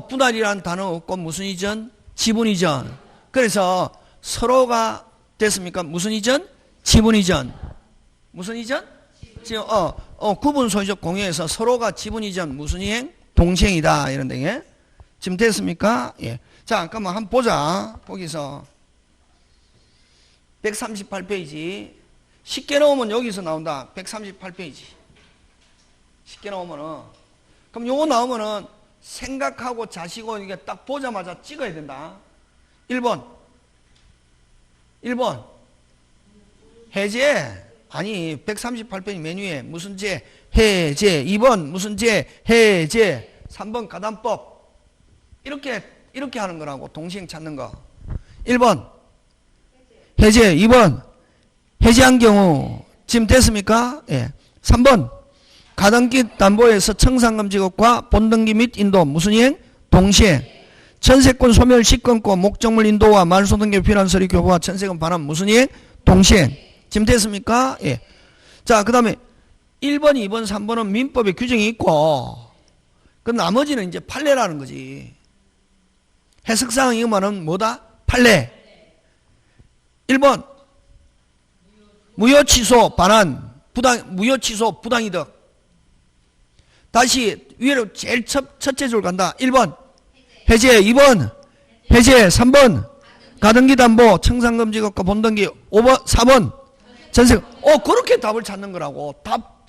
분할이라는 단어 없고 무슨 이전? 지분 이전. 그래서 서로가 됐습니까? 무슨 이전? 지분 이전. 무슨 이전? 지금 구분 소유적 공유에서 서로가 지분 이전 무슨 이행? 동시행이다 이런 데 지금 됐습니까? 예. 자, 그러면 한번 보자. 거기서 138페이지 쉽게 넣으면 여기서 나온다. 138페이지 쉽게 넣으면은 그럼 요거 나오면은 생각하고 자시고 이게 딱 보자마자 찍어야 된다. 1번 해제 아니 138페이지 메뉴에 무슨 제 해제 2번 무슨 제 해제 3번 가담법 이렇게 하는 거라고 동시행 찾는 거 1번 해제 2번 해제한 경우 지금 됐습니까? 예. 3번 가등기 담보에서 청산금 지급과 본등기 및 인도 무슨 이행? 동시행 전세권 소멸 시권권 목적물 인도와 말소등기 필요한 서류 교부와 전세금 반환 무슨 이행? 동시행 지금 됐습니까? 예. 자, 그 다음에 1번, 2번, 3번은 민법에 규정이 있고 그 나머지는 이제 판례라는 거지. 해석사항 이거만은 뭐다? 판례. 1번 무효 취소 반환 무효 취소 부당이득. 다시 위로 제일 첫째 줄 간다. 1번 해제 2번 해제 3번 가등기 담보 청산금 지급과 본등기 5번 4번 전세금. 그렇게 답을 찾는 거라고. 답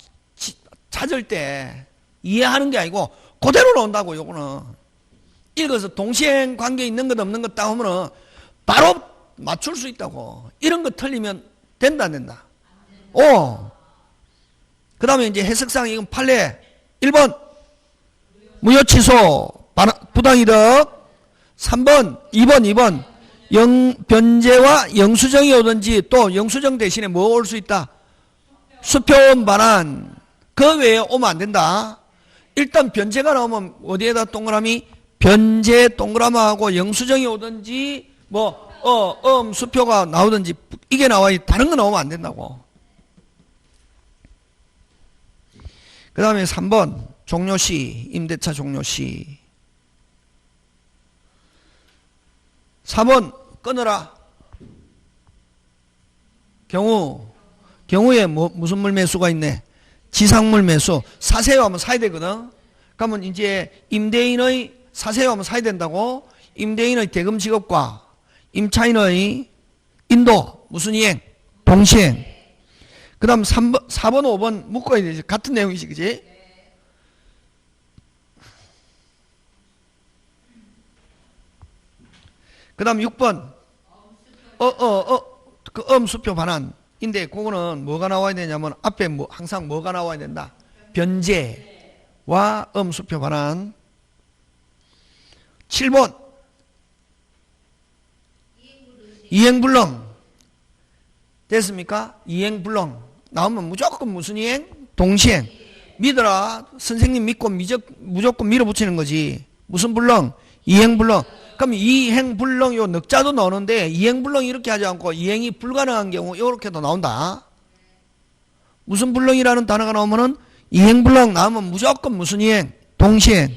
찾을 때 이해하는 게 아니고 그대로 나온다고. 요거는 읽어서 동시행 관계 있는 것 없는 것 딱 하면은 바로 맞출 수 있다고. 이런 거 틀리면 된다 안 된다? 그 다음에 이제 해석상 이건 판례 1번 무효 취소 부당이득 3번 2번 변제와 영수증이 오든지 또 영수증 대신에 뭐 올 수 있다? 수표원 반환. 그 외에 오면 안 된다. 일단 변제가 나오면 어디에다 동그라미? 변제 동그라미하고 영수증이 오든지 수표가 나오든지 이게 나와야 다른 거 나오면 안 된다고. 그 다음에 3번 종료시 임대차 종료시 4번 끊어라. 경우에 무슨 물 매수가 있네? 지상물 매수. 사세요 하면 사야 되거든. 그러면 이제 임대인의 사세요 하면 사야 된다고. 임대인의 대금 지급과 임차인의 인도 무슨 이행? 동시행. 그 다음 4번 5번 묶어야 되지. 같은 내용이지 그지? 그 다음 6번 그 수표 반환인데 그거는 뭐가 나와야 되냐면 앞에 항상 뭐가 나와야 된다? 변제와 수표 반환. 7번 이행불능 됐습니까? 이행불능 나오면 무조건 무슨 이행? 동시행. 믿어라. 선생님 믿고 무조건 밀어붙이는 거지. 무슨 불능? 이행불능. 그럼 이행불능 요 넉자도 나오는데 이행불능 이렇게 하지 않고 이행이 불가능한 경우 이렇게도 나온다. 무슨 불능이라는 단어가 나오면은 이행불능 나오면 무조건 무슨 이행? 동시행.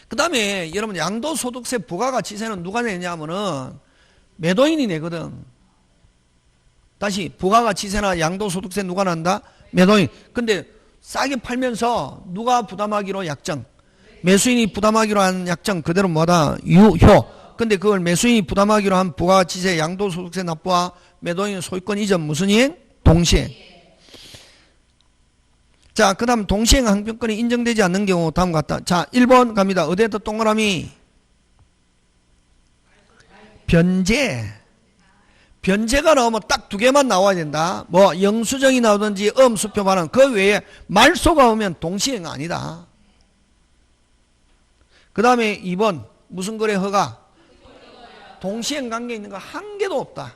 그 다음에 여러분 양도소득세 부가가치세는 누가 내냐 하면은 매도인이 내거든. 다시 부가가치세나 양도소득세 누가 난다? 매도인. 근데 싸게 팔면서 누가 부담하기로 약정? 매수인이 부담하기로 한 약정 그대로 뭐다? 유효. 근데 그걸 매수인이 부담하기로 한 부가가치세 양도소득세 납부와 매도인 소유권 이전 무슨 이행? 동시행. 자, 그 다음 동시행 항변권이 인정되지 않는 경우 다음 같다. 자, 1번 갑니다. 어디에다 동그라미? 변제. 변제가 나오면 딱 두 개만 나와야 된다. 뭐 영수증이 나오든지 수표 발언. 그 외에 말소가 오면 동시행 아니다. 그 다음에 2번 무슨 거래 허가? 동시행 관계 있는 거 한 개도 없다.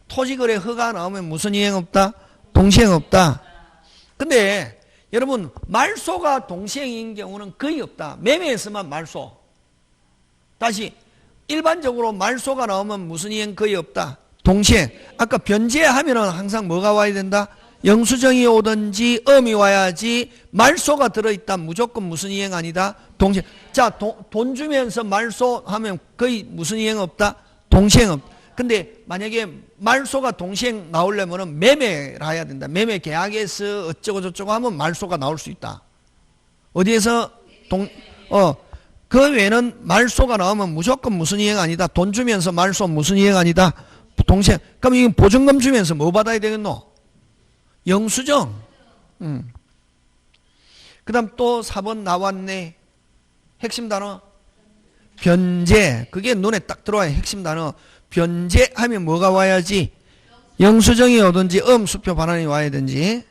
토지거래 허가 나오면 무슨 이행 없다? 동시행 없다. 근데 여러분 말소가 동시행인 경우는 거의 없다. 매매에서만 말소. 다시 일반적으로 말소가 나오면 무슨 이행 거의 없다. 동시행. 아까 변제하면은 항상 뭐가 와야 된다? 영수증이 오든지 이 와야지. 말소가 들어있다. 무조건 무슨 이행 아니다? 동시행. 자, 돈 주면서 말소하면 거의 무슨 이행 없다? 동시행 없다. 근데 만약에 말소가 동시행 나오려면 매매를 해야 된다. 매매 계약에서 어쩌고 저쩌고 하면 말소가 나올 수 있다. 어디에서 그 외에는 말소가 나오면 무조건 무슨 이행 아니다. 돈 주면서 말소 무슨 이행 아니다. 동시행. 그럼 이건 보증금 주면서 뭐 받아야 되겠노? 영수증. 그 다음 또 4번 나왔네. 핵심 단어. 변제. 그게 눈에 딱 들어와요. 핵심 단어. 변제하면 뭐가 와야지? 영수증이 오든지 수표 반환이 와야 되는지.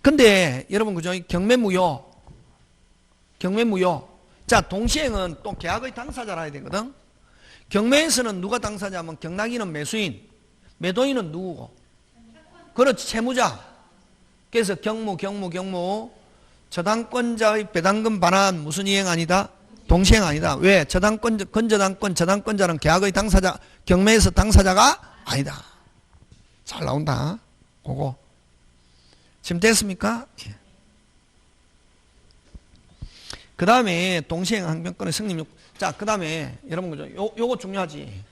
근데 여러분 그죠? 경매무효. 경매무효. 자, 동시행은 또 계약의 당사자라 해야 되거든. 경매에서는 누가 당사자면 경락인은 매수인, 매도인은 누구고? 그렇지, 채무자. 그래서 경무. 저당권자의 배당금 반환 무슨 이행 아니다? 동시행 아니다. 왜? 저당권자는 계약의 당사자, 경매에서 당사자가 아니다. 잘 나온다. 그거. 지금 됐습니까? 예. 그 다음에 동시행 항변권의 승립. 자, 그 다음에 여러분 그죠? 요거 중요하지.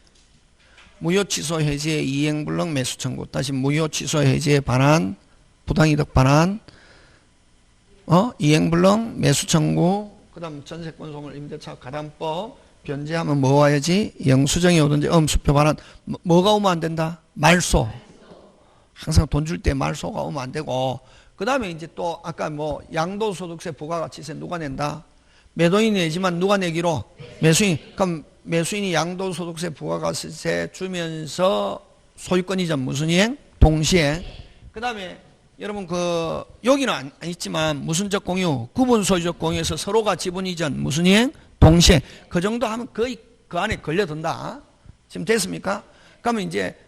무효 취소 해제 이행 불능 매수 청구. 다시 무효 취소 해제 반환, 부당이득 반환, 이행 불능 매수 청구. 그 다음 전세권 소멸 임대차 가담법. 변제하면 뭐 와야지? 영수증이 오든지 수표 반환. 뭐가 오면 안 된다? 말소. 항상 돈 줄 때 말소가 오면 안 되고. 그 다음에 이제 또 아까 뭐 양도소득세 부가가치세 누가 낸다? 매도인이 내지만 누가 내기로? 매수인. 그럼 매수인이 양도소득세 부가가치세 주면서 소유권 이전 무슨 이행? 동시행. 그 다음에 여러분 여기는 안 있지만 무슨적 공유, 구분 소유적 공유에서 서로가 지분 이전 무슨 이행? 동시행. 그 정도 하면 거의 그 안에 걸려든다. 지금 됐습니까? 그러면 이제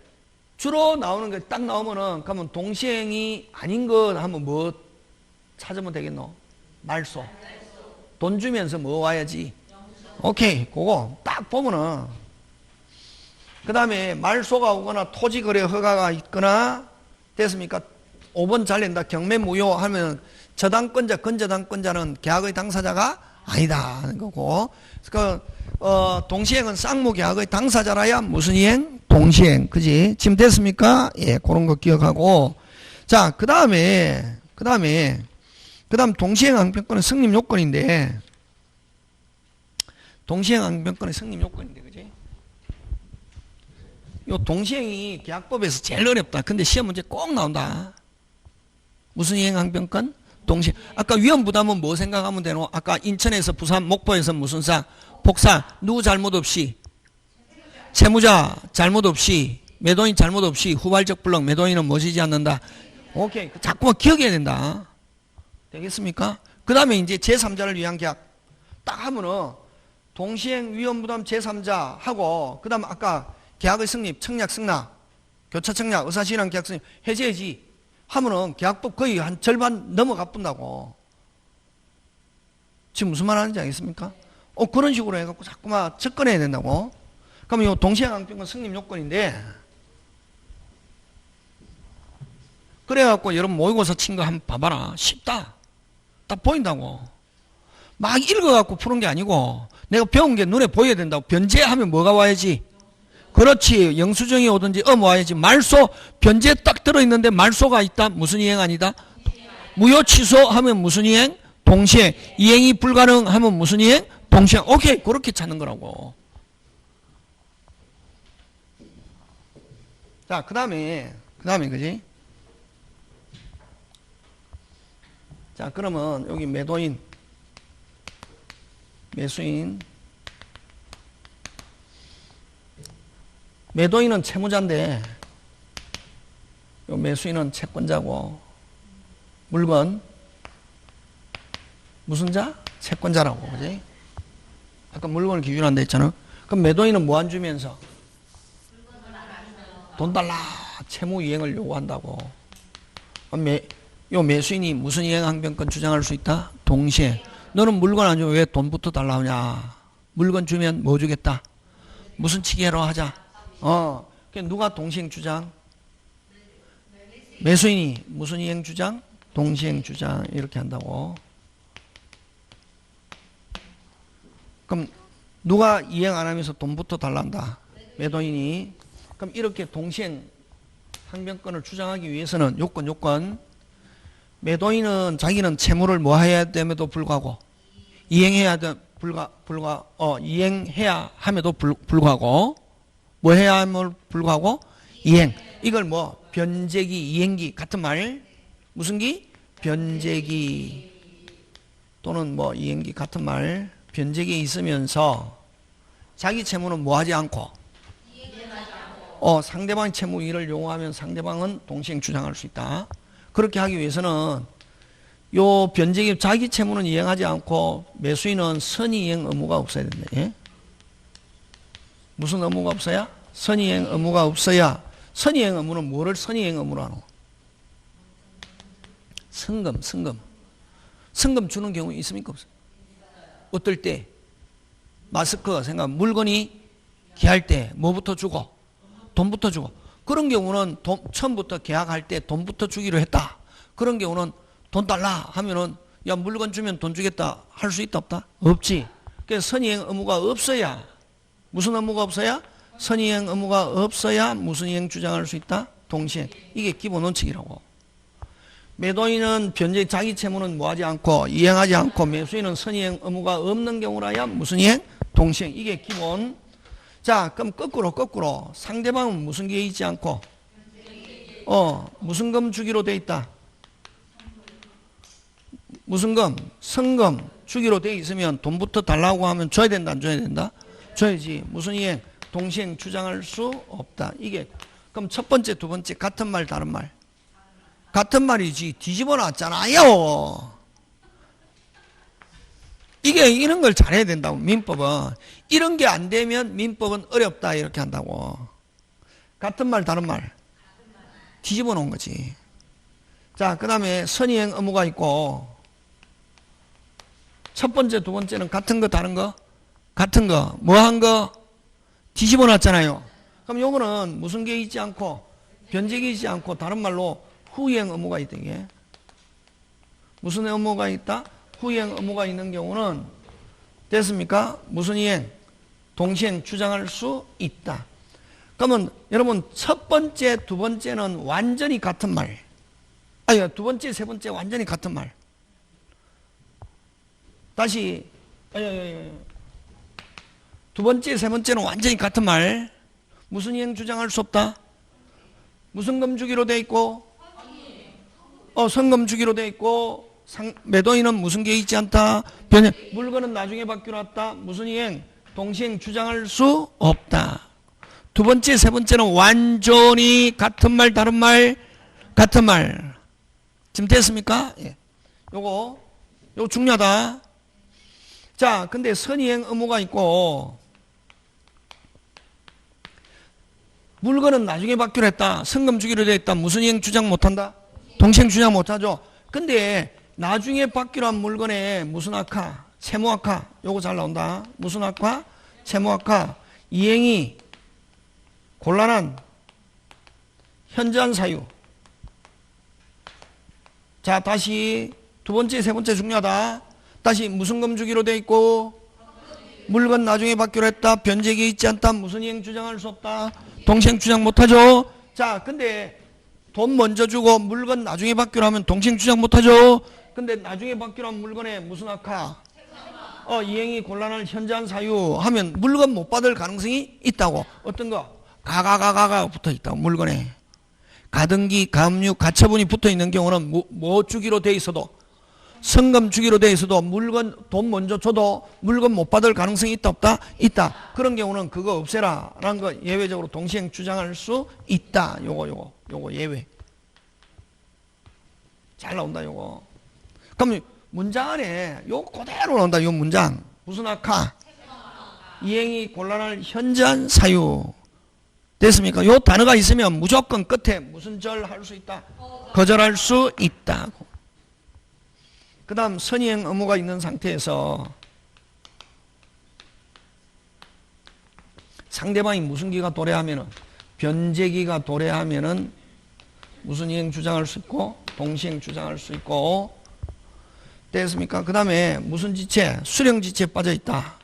주로 나오는 게 딱 나오면은 그러면 동시행이 아닌 것 하면 뭐 찾으면 되겠노? 말소. 돈 주면서 뭐 와야지? 오케이. 그거 딱 보면은 그 다음에 말소가 오거나 토지거래 허가가 있거나 됐습니까? 5번 잘 낸다. 경매무효 하면 저당권자, 근저당권자는 계약의 당사자가 아니다 하는 거고. 그러니까 동시행은 쌍무계약의 당사자라야 무슨 이행? 동시행. 그지? 지금 됐습니까? 예, 그런 거 기억하고. 자, 그 다음 동시행 항변권의 성립 요건인데, 그지? 요 동시행이 계약법에서 제일 어렵다. 근데 시험 문제 꼭 나온다. 무슨 이행 항변권? 동시행. 아까 위험 부담은 뭐 생각하면 되노? 아까 인천에서 부산, 목포에서 무슨 사? 복사. 누구 잘못 없이? 채무자 잘못 없이, 매도인 잘못 없이 후발적 불능, 매도인은 모시지 않는다. 오케이. 자꾸만 기억해야 된다. 되겠습니까? 그 다음에 이제 제3자를 위한 계약. 딱 하면은 동시행 위험부담 제3자 하고, 그 다음 아까 계약의 성립, 청약 승낙, 교차 청약, 의사시랑 계약 성립, 해제해지 하면은 계약법 거의 한 절반 넘어가 본다고. 지금 무슨 말 하는지 알겠습니까? 그런 식으로 해갖고 자꾸만 접근해야 된다고. 그러면 이 동시행 항변권 성립 요건인데, 그래갖고 여러분 모의고사 친 거 한번 봐봐라. 쉽다. 딱 보인다고. 막 읽어갖고 푸는 게 아니고 내가 배운 게 눈에 보여야 된다고. 변제하면 뭐가 와야지? 그렇지. 영수증이 오든지 와야지. 말소. 변제 딱 들어있는데 말소가 있다. 무슨 이행 아니다? 무효 취소하면 무슨 이행? 동시행. 이행이 불가능하면 무슨 이행? 동시행. 오케이. 그렇게 찾는 거라고. 자, 그 다음에 그지? 자, 그러면 여기 매도인, 매수인, 매도인은 채무자인데 요 매수인은 채권자고, 물건 무슨 자? 채권자라고, 그지? 아까 물건을 기준한다 했잖아. 그럼 매도인은 뭐 안 주면서? 돈 달라, 채무 이행을 요구한다고. 요 매수인이 무슨 이행항변권 주장할 수 있다? 동시에. 너는 물건 안 주면 왜 돈부터 달라 하냐? 물건 주면 뭐 주겠다? 무슨 치기로 하자? 누가 동시행 주장? 매수인이 무슨 이행 주장? 동시행 주장. 이렇게 한다고. 그럼 누가 이행 안 하면서 돈부터 달란다? 매도인이. 그럼 이렇게 동시행 항변권을 주장하기 위해서는 요건. 매도인은 자기는 채무를 뭐 해야 됨에도 불구하고 이행해야 함에도 불구하고 뭐 해야 함을 불구하고 이행. 이걸 뭐 변제기, 이행기 같은 말. 무슨 기? 변제기 또는 뭐 이행기 같은 말. 변제기에 있으면서 자기 채무는 뭐 하지 않고 상대방의 채무 이의를 요구하면 상대방은 동시행 주장할 수 있다. 그렇게 하기 위해서는 요 변제기 자기 채무는 이행하지 않고 매수인은 선의이행 의무가 없어야 된다. 예? 무슨 의무가 없어야? 선의이행 의무가 없어야. 선의이행 의무는 뭐를 선의이행 의무로 하노? 성금. 성금 주는 경우 있습니까? 없어요? 어떨 때? 마스크 생각, 물건이 귀할 때 뭐부터 주고? 돈부터 주고. 그런 경우는 처음부터 계약할 때 돈부터 주기로 했다. 그런 경우는 돈 달라 하면은 야 물건 주면 돈 주겠다 할 수 있다 없다? 없지. 그래서 선의이행 의무가 없어야. 무슨 의무가 없어야? 선의이행 의무가 없어야 무슨 이행 주장할 수 있다? 동시행. 이게 기본 원칙이라고. 매도인은 변제 자기 채무는 뭐하지 않고 이행하지 않고 매수인은 선의이행 의무가 없는 경우라야 무슨 이행? 동시행. 이게 기본. 자, 그럼 거꾸로 상대방은 무슨 기에 있지 않고 무슨 금 주기로 돼 있다? 무슨 금? 성금 주기로 돼 있으면 돈부터 달라고 하면 줘야 된다 안 줘야 된다? 줘야지. 무슨 이행? 동시행 주장할 수 없다. 이게 그럼 첫 번째 두 번째 같은 말 다른 말? 같은 말이지. 뒤집어 놨잖아요. 이게 이런 걸 잘해야 된다고. 민법은 이런 게 안 되면 민법은 어렵다 이렇게 한다고. 같은 말 다른 말? 뒤집어 놓은 거지. 자, 그 다음에 선의행 의무가 있고 첫 번째 두 번째는 같은 거 다른 거? 같은 거. 뭐 한 거? 뒤집어 놨잖아요. 그럼 요거는 무슨 게 있지 않고 변제기 있지 않고 다른 말로 후이행 의무가 있다. 이게 무슨 의무가 있다? 후이행 의무가 있는 경우는 됐습니까? 무슨 이행? 동시행 주장할 수 있다. 그러면 여러분 첫 번째 두 번째는 완전히 같은 말. 아니 두 번째 세 번째 완전히 같은 말. 다시 두 번째 세 번째는 완전히 같은 말. 무슨 이행 주장할 수 없다? 무슨 금 주기로 돼 있고 성금 주기로 돼 있고 매도인은 무슨 게 있지 않다? 물건은 나중에 받기로 했다. 무슨 이행? 동시행 주장할 수 없다. 두 번째 세 번째는 완전히 같은 말 다른 말? 같은 말. 지금 됐습니까? 예. 요거 중요하다. 자, 근데 선의행 의무가 있고 물건은 나중에 받기로 했다. 성금 주기로 돼 있다. 무슨 이행 주장 못한다? 동시행 주장 못하죠. 근데 나중에 받기로 한 물건에 무슨 악화? 채무악화. 요거 잘 나온다. 무슨 악화? 채무악화. 이행이 곤란한 현저한 사유. 자, 다시 두 번째 세 번째 중요하다. 다시 무슨 금 주기로 돼 있고 물건 나중에 받기로 했다. 변제기 있지 않다. 무슨 이행 주장할 수 없다. 동시행 주장 못하죠. 자, 근데 돈 먼저 주고 물건 나중에 받기로 하면 동시행 주장 못하죠. 근데 나중에 받기로 한 물건에 무슨 악화? 이행이 곤란한 현저한 사유 하면 물건 못 받을 가능성이 있다고. 어떤 거? 가가 붙어 있다고. 물건에 가등기, 가압류, 가처분이 붙어 있는 경우는 뭐 주기로 돼 있어도 성금 주기로 돼 있어도 물건 돈 먼저 줘도 물건 못 받을 가능성이 있다 없다? 있다. 그런 경우는 그거 없애라 라는 거 예외적으로 동시행 주장할 수 있다. 요거 예외. 잘 나온다 요거. 그럼 문장 안에 요 그대로 나온다. 요 문장 무슨 아카? 이행이 곤란할 현저한 사유. 됐습니까? 요 단어가 있으면 무조건 끝에 무슨 절 할 수 있다? 거절할 수 있다고. 그 다음 선의행 의무가 있는 상태에서 상대방이 무슨 기가 도래하면은 변제기가 도래하면은 무슨 이행 주장할 수 있고 동시행 주장할 수 있고. 됐습니까? 그 다음에 무슨 지체? 수령지체에 빠져 있다.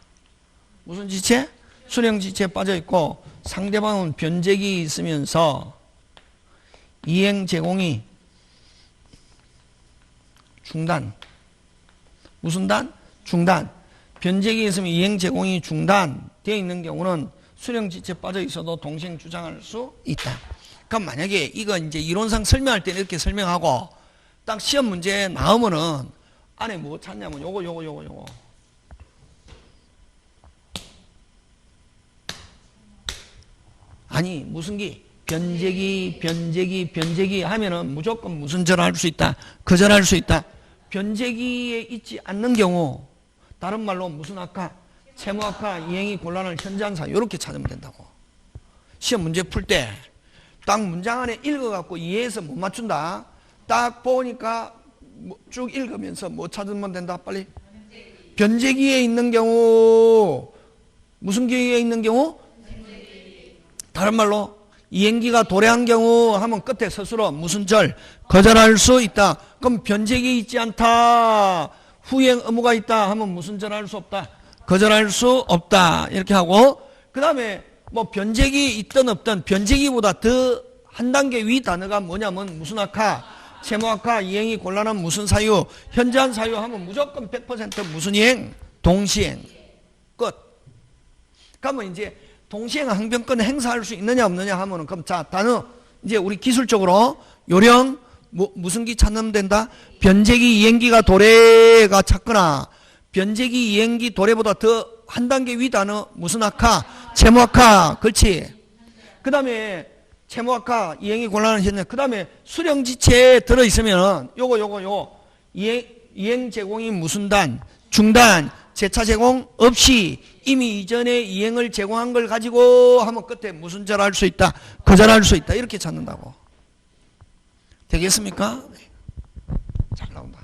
무슨 지체? 수령지체에 빠져 있고 상대방은 변제기 있으면서 이행 제공이 중단. 무슨 단? 중단. 변제기에 있으면 이행 제공이 중단되어 있는 경우는 수령지체에 빠져 있어도 동시행 주장할 수 있다. 그럼 만약에 이거 이제 이론상 설명할 때는 이렇게 설명하고 딱 시험 문제에 나오면은 안에 뭐 찾냐면 요거. 아니 무슨 기? 변제기 하면은 무조건 무슨 절 할 수 있다? 그 절 할 수 있다. 변제기에 있지 않는 경우 다른 말로 무슨 아카? 채무 아카, 이행이 곤란한 현저한 이렇게 찾으면 된다고. 시험 문제 풀 때 딱 문장 안에 읽어갖고 이해해서 못 맞춘다. 딱 보니까 쭉 읽으면서 뭐 찾으면 된다. 빨리. 변제기에 있는 경우 무슨 기에 있는 경우? 다른 말로 이행기가 도래한 경우 하면 끝에 스스로 무슨 절 거절할 수 있다. 그럼 변제기 있지 않다. 후행 의무가 있다 하면 무슨 절 할 수 없다. 거절할 수 없다. 이렇게 하고 그 다음에 뭐 변제기 있든 없든 변제기보다 더 한 단계 위 단어가 뭐냐면 무슨 아카? 채무 아카, 이행이 곤란한 무슨 사유? 현저한 사유 하면 무조건 100% 무슨 이행? 동시행. 끝. 그러면 이제 동시행 항변권 행사할 수 있느냐 없느냐 하면은 그럼 자 단어 이제 우리 기술적으로 요령 무슨 기 찾으면 된다? 변제기 이행기가 도래가 찾거나 변제기 이행기 도래보다 더 한 단계 위 단어 무슨 아카? 채무 아카. 그렇지. 그 다음에 채무 아카 이행이 곤란한 현재. 그 다음에 수령지체에 들어있으면 요거 이행 제공이 무슨 단? 중단. 재차 제공 없이 이미 이전에 이행을 제공한 걸 가지고 하면 끝에 무슨 절 할 수 있다? 거절할 수 있다. 이렇게 찾는다고. 되겠습니까? 잘 나온다.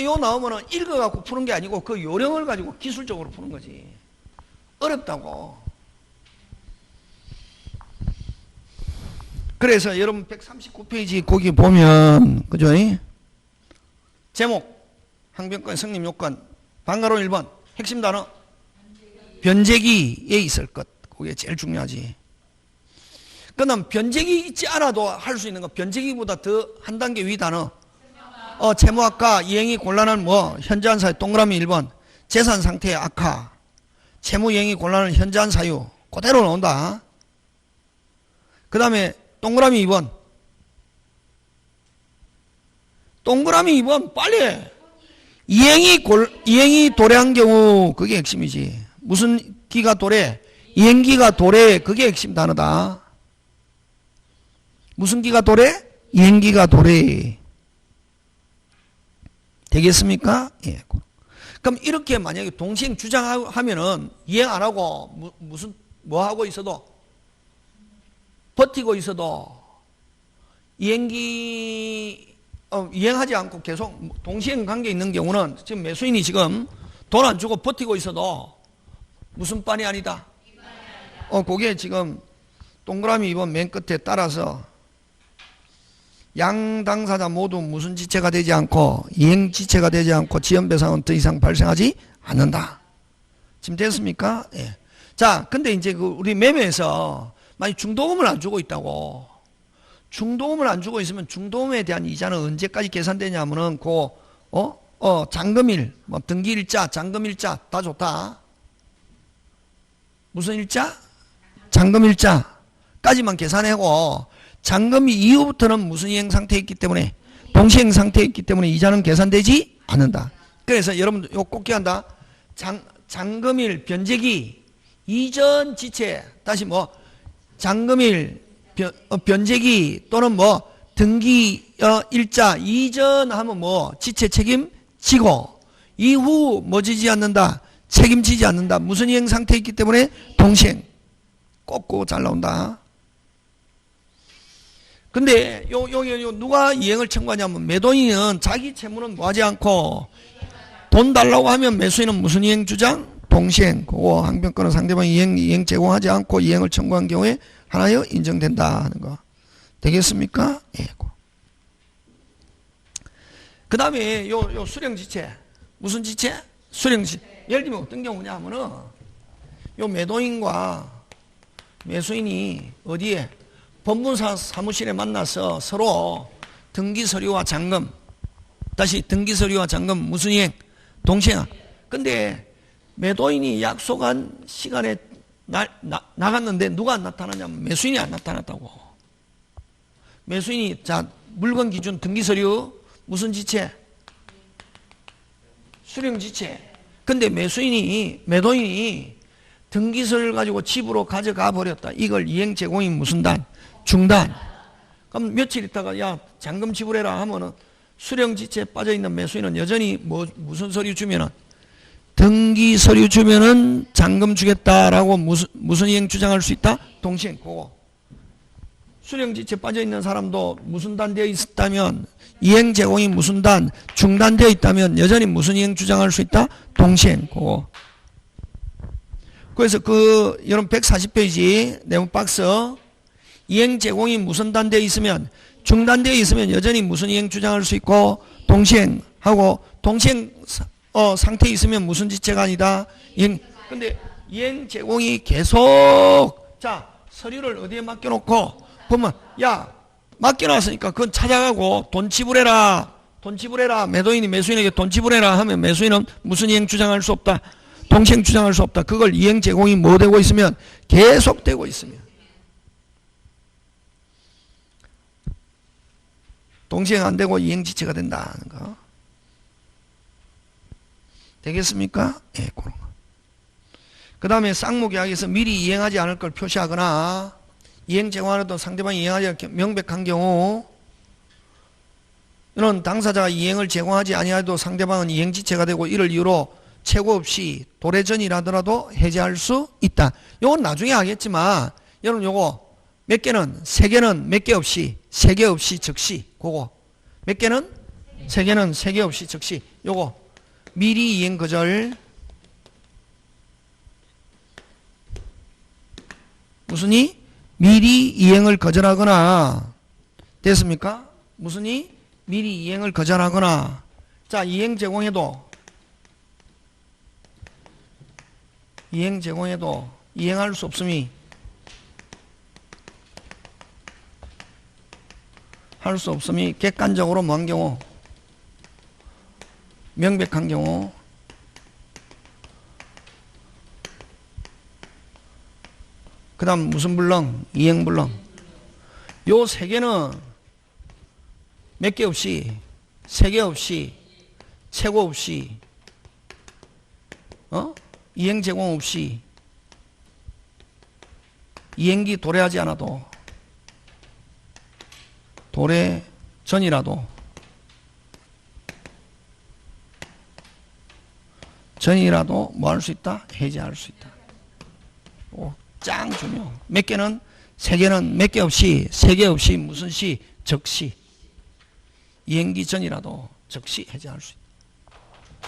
요 나오면은 읽어갖고 푸는 게 아니고 그 요령을 가지고 기술적으로 푸는 거지. 어렵다고. 그래서 여러분 139페이지 거기 보면 그죠? 제목 항변권 성립 요건 방가로 1번 핵심 단어 변제기에 있을 것. 그게 제일 중요하지. 그럼 변제기 있지 않아도 할 수 있는 거 변제기보다 더 한 단계 위 단어 채무 아카 이행이 곤란한 뭐 현저한 사유 동그라미 1번 재산 상태의 악화 채무 이행이 곤란한 현저한 사유 그대로 나온다. 그 다음에 동그라미 2번 동그라미 2번 빨리 이행이 도래한 경우 그게 핵심이지. 무슨 기가 도래? 이행기가 도래. 그게 핵심 단어다. 무슨 기가 도래? 이행기가 도래. 되겠습니까? 예. 그럼 이렇게 만약에 동시행 주장하면은 이행 안 하고 무슨 뭐 하고 있어도 버티고 있어도 이행하지 않고 계속 동시행 관계 있는 경우는 지금 매수인이 지금 돈 안 주고 버티고 있어도 무슨 빤이 아니다. 그게 지금 동그라미 2번 맨 끝에 따라서 양 당사자 모두 무슨 지체가 되지 않고 이행 지체가 되지 않고 지연배상은 더 이상 발생하지 않는다. 지금 됐습니까? 예. 자, 근데 이제 우리 매매에서 만약 중도금을 안 주고 있다고. 중도금을 안 주고 있으면 중도금에 대한 이자는 언제까지 계산되냐면은 잔금일, 뭐 등기일자, 잔금일자 다 좋다. 무슨 일자? 잔금일자까지만 계산하고 잔금 이후부터는 무슨 이행 상태에 있기 때문에 동시행 상태에 있기 때문에 이자는 계산되지 않는다. 그래서 여러분 이거 꼭 기억한다. 잔금일 변제기 이전 지체 다시 뭐 잔금일 변제기 또는 뭐 등기 일자 이전 하면 뭐 지체 책임지고 이후 뭐 지지 않는다. 책임지지 않는다. 무슨 이행 상태에 있기 때문에 동시행. 꼭 잘 나온다. 근데 요 누가 이행을 청구하냐면 매도인은 자기 채무는 뭐 하지 않고 돈 달라고 하면 매수인은 무슨 이행 주장? 동시행. 그거 항변권은 상대방이 이행 제공하지 않고 이행을 청구한 경우에 하나여 인정된다 하는 거. 되겠습니까? 예. 그 다음에 요 수령지체. 무슨 지체? 수령지체. 예를 들면 어떤 경우냐 하면은 요 매도인과 매수인이 어디에? 법무사 사무실에 만나서 서로 등기서류와 잔금, 다시 등기서류와 잔금 무슨 이행? 동시행. 근데 매도인이 약속한 시간에 나갔는데 누가 안 나타나냐면 매수인이 안 나타났다고. 매수인이 자 물건 기준 등기서류 무슨 지체? 수령지체. 근데 매도인이 등기서를 가지고 집으로 가져가 버렸다. 이걸 이행 제공인 무슨 단? 중단. 그럼 며칠 있다가 야 잔금 지불해라 하면은 수령지체에 빠져있는 매수인은 여전히 무슨 서류 주면은 등기서류 주면은 잔금 주겠다라고 무슨 이행 주장할 수 있다? 동시행. 그거. 수령지체에 빠져있는 사람도 무슨 단 되어 있다면 이행 제공이 무슨 단? 중단되어 있다면 여전히 무슨 이행 주장할 수 있다? 동시행. 그거. 그래서 여러분 140페이지 내용 박스 이행 제공이 무슨 단 되어 있으면 중단되어 있으면 여전히 무슨 이행 주장할 수 있고 동시행하고 동시행 상태에 있으면 무슨 지체가 아니다. 근데 이행 제공이 계속 자 서류를 어디에 맡겨놓고 보면 야 맡겨놨으니까 그건 찾아가고 돈 지불해라 매도인이 매수인에게 돈 지불해라 하면 매수인은 무슨 이행 주장할 수 없다. 동시행 주장할 수 없다. 그걸 이행 제공이 뭐 되고 있으면 계속되고 있으면 동시행 안 되고 이행 지체가 된다는 거. 되겠습니까? 예, 그런 거. 그 다음에 쌍무계약에서 미리 이행하지 않을 걸 표시하거나 이행 제공하려도 상대방이 이행하지 않게 명백한 경우 이런 당사자가 이행을 제공하지 아니하여도 상대방은 이행 지체가 되고 이를 이유로 최고 없이 도래전이라더라도 해제할 수 있다. 요건 나중에 하겠지만 여러분 요거 몇 개는 세 개는 몇 개 없이 세 개 없이 즉시 그거 몇 개는 세 개는 세 개 없이 즉시 요거 미리 이행 거절 무슨이 미리 이행을 거절하거나 됐습니까? 무슨이 미리 이행을 거절하거나 자 이행 제공해도 이행할 수 없음이 할 수 없음이 객관적으로 뭐한 경우 명백한 경우 그 다음 무슨 불능? 이행불능. 요 세 개는 몇 개 없이 세 개 없이 최고 없이 이행 제공 없이 이행기 도래하지 않아도 도래 전이라도 뭐 할 수 있다? 해제할 수 있다. 짱 중요. 몇 개는 세 개는 몇 개 없이 세 개 없이 무슨 시? 적시. 이행기 전이라도 적시 해제할 수 있다.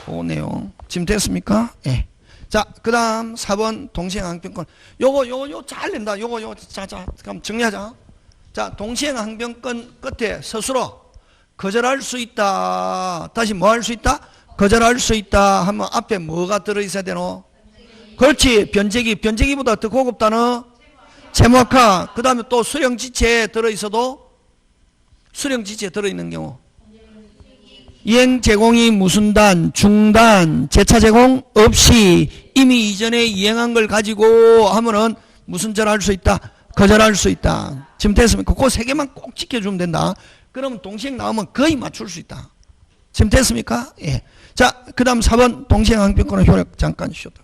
그 내용 지금 됐습니까? 예. 자, 그 다음 4번 동시행항변권. 요거 잘 낸다. 요거 자, 그럼 정리하자. 자, 동시행항변권 끝에 스스로 거절할 수 있다. 다시 뭐 할 수 있다? 거절할 수 있다 하면 앞에 뭐가 들어있어야 되노? 그렇지. 변제기보다 더 고급다는 채무학화. 그 다음에 또 수령지체에 들어있어도 수령지체에 들어있는 경우 이행 제공이 무슨 단, 중단, 재차 제공 없이 이미 이전에 이행한 걸 가지고 하면은 무슨 절 할 수 있다? 거절할 수 있다. 지금 됐습니까? 그 세 개만 꼭 지켜주면 된다. 그러면 동시행 나오면 거의 맞출 수 있다. 지금 됐습니까? 예. 자, 그 다음 4번 동시행 항변권의 효력 잠깐 쉬었다.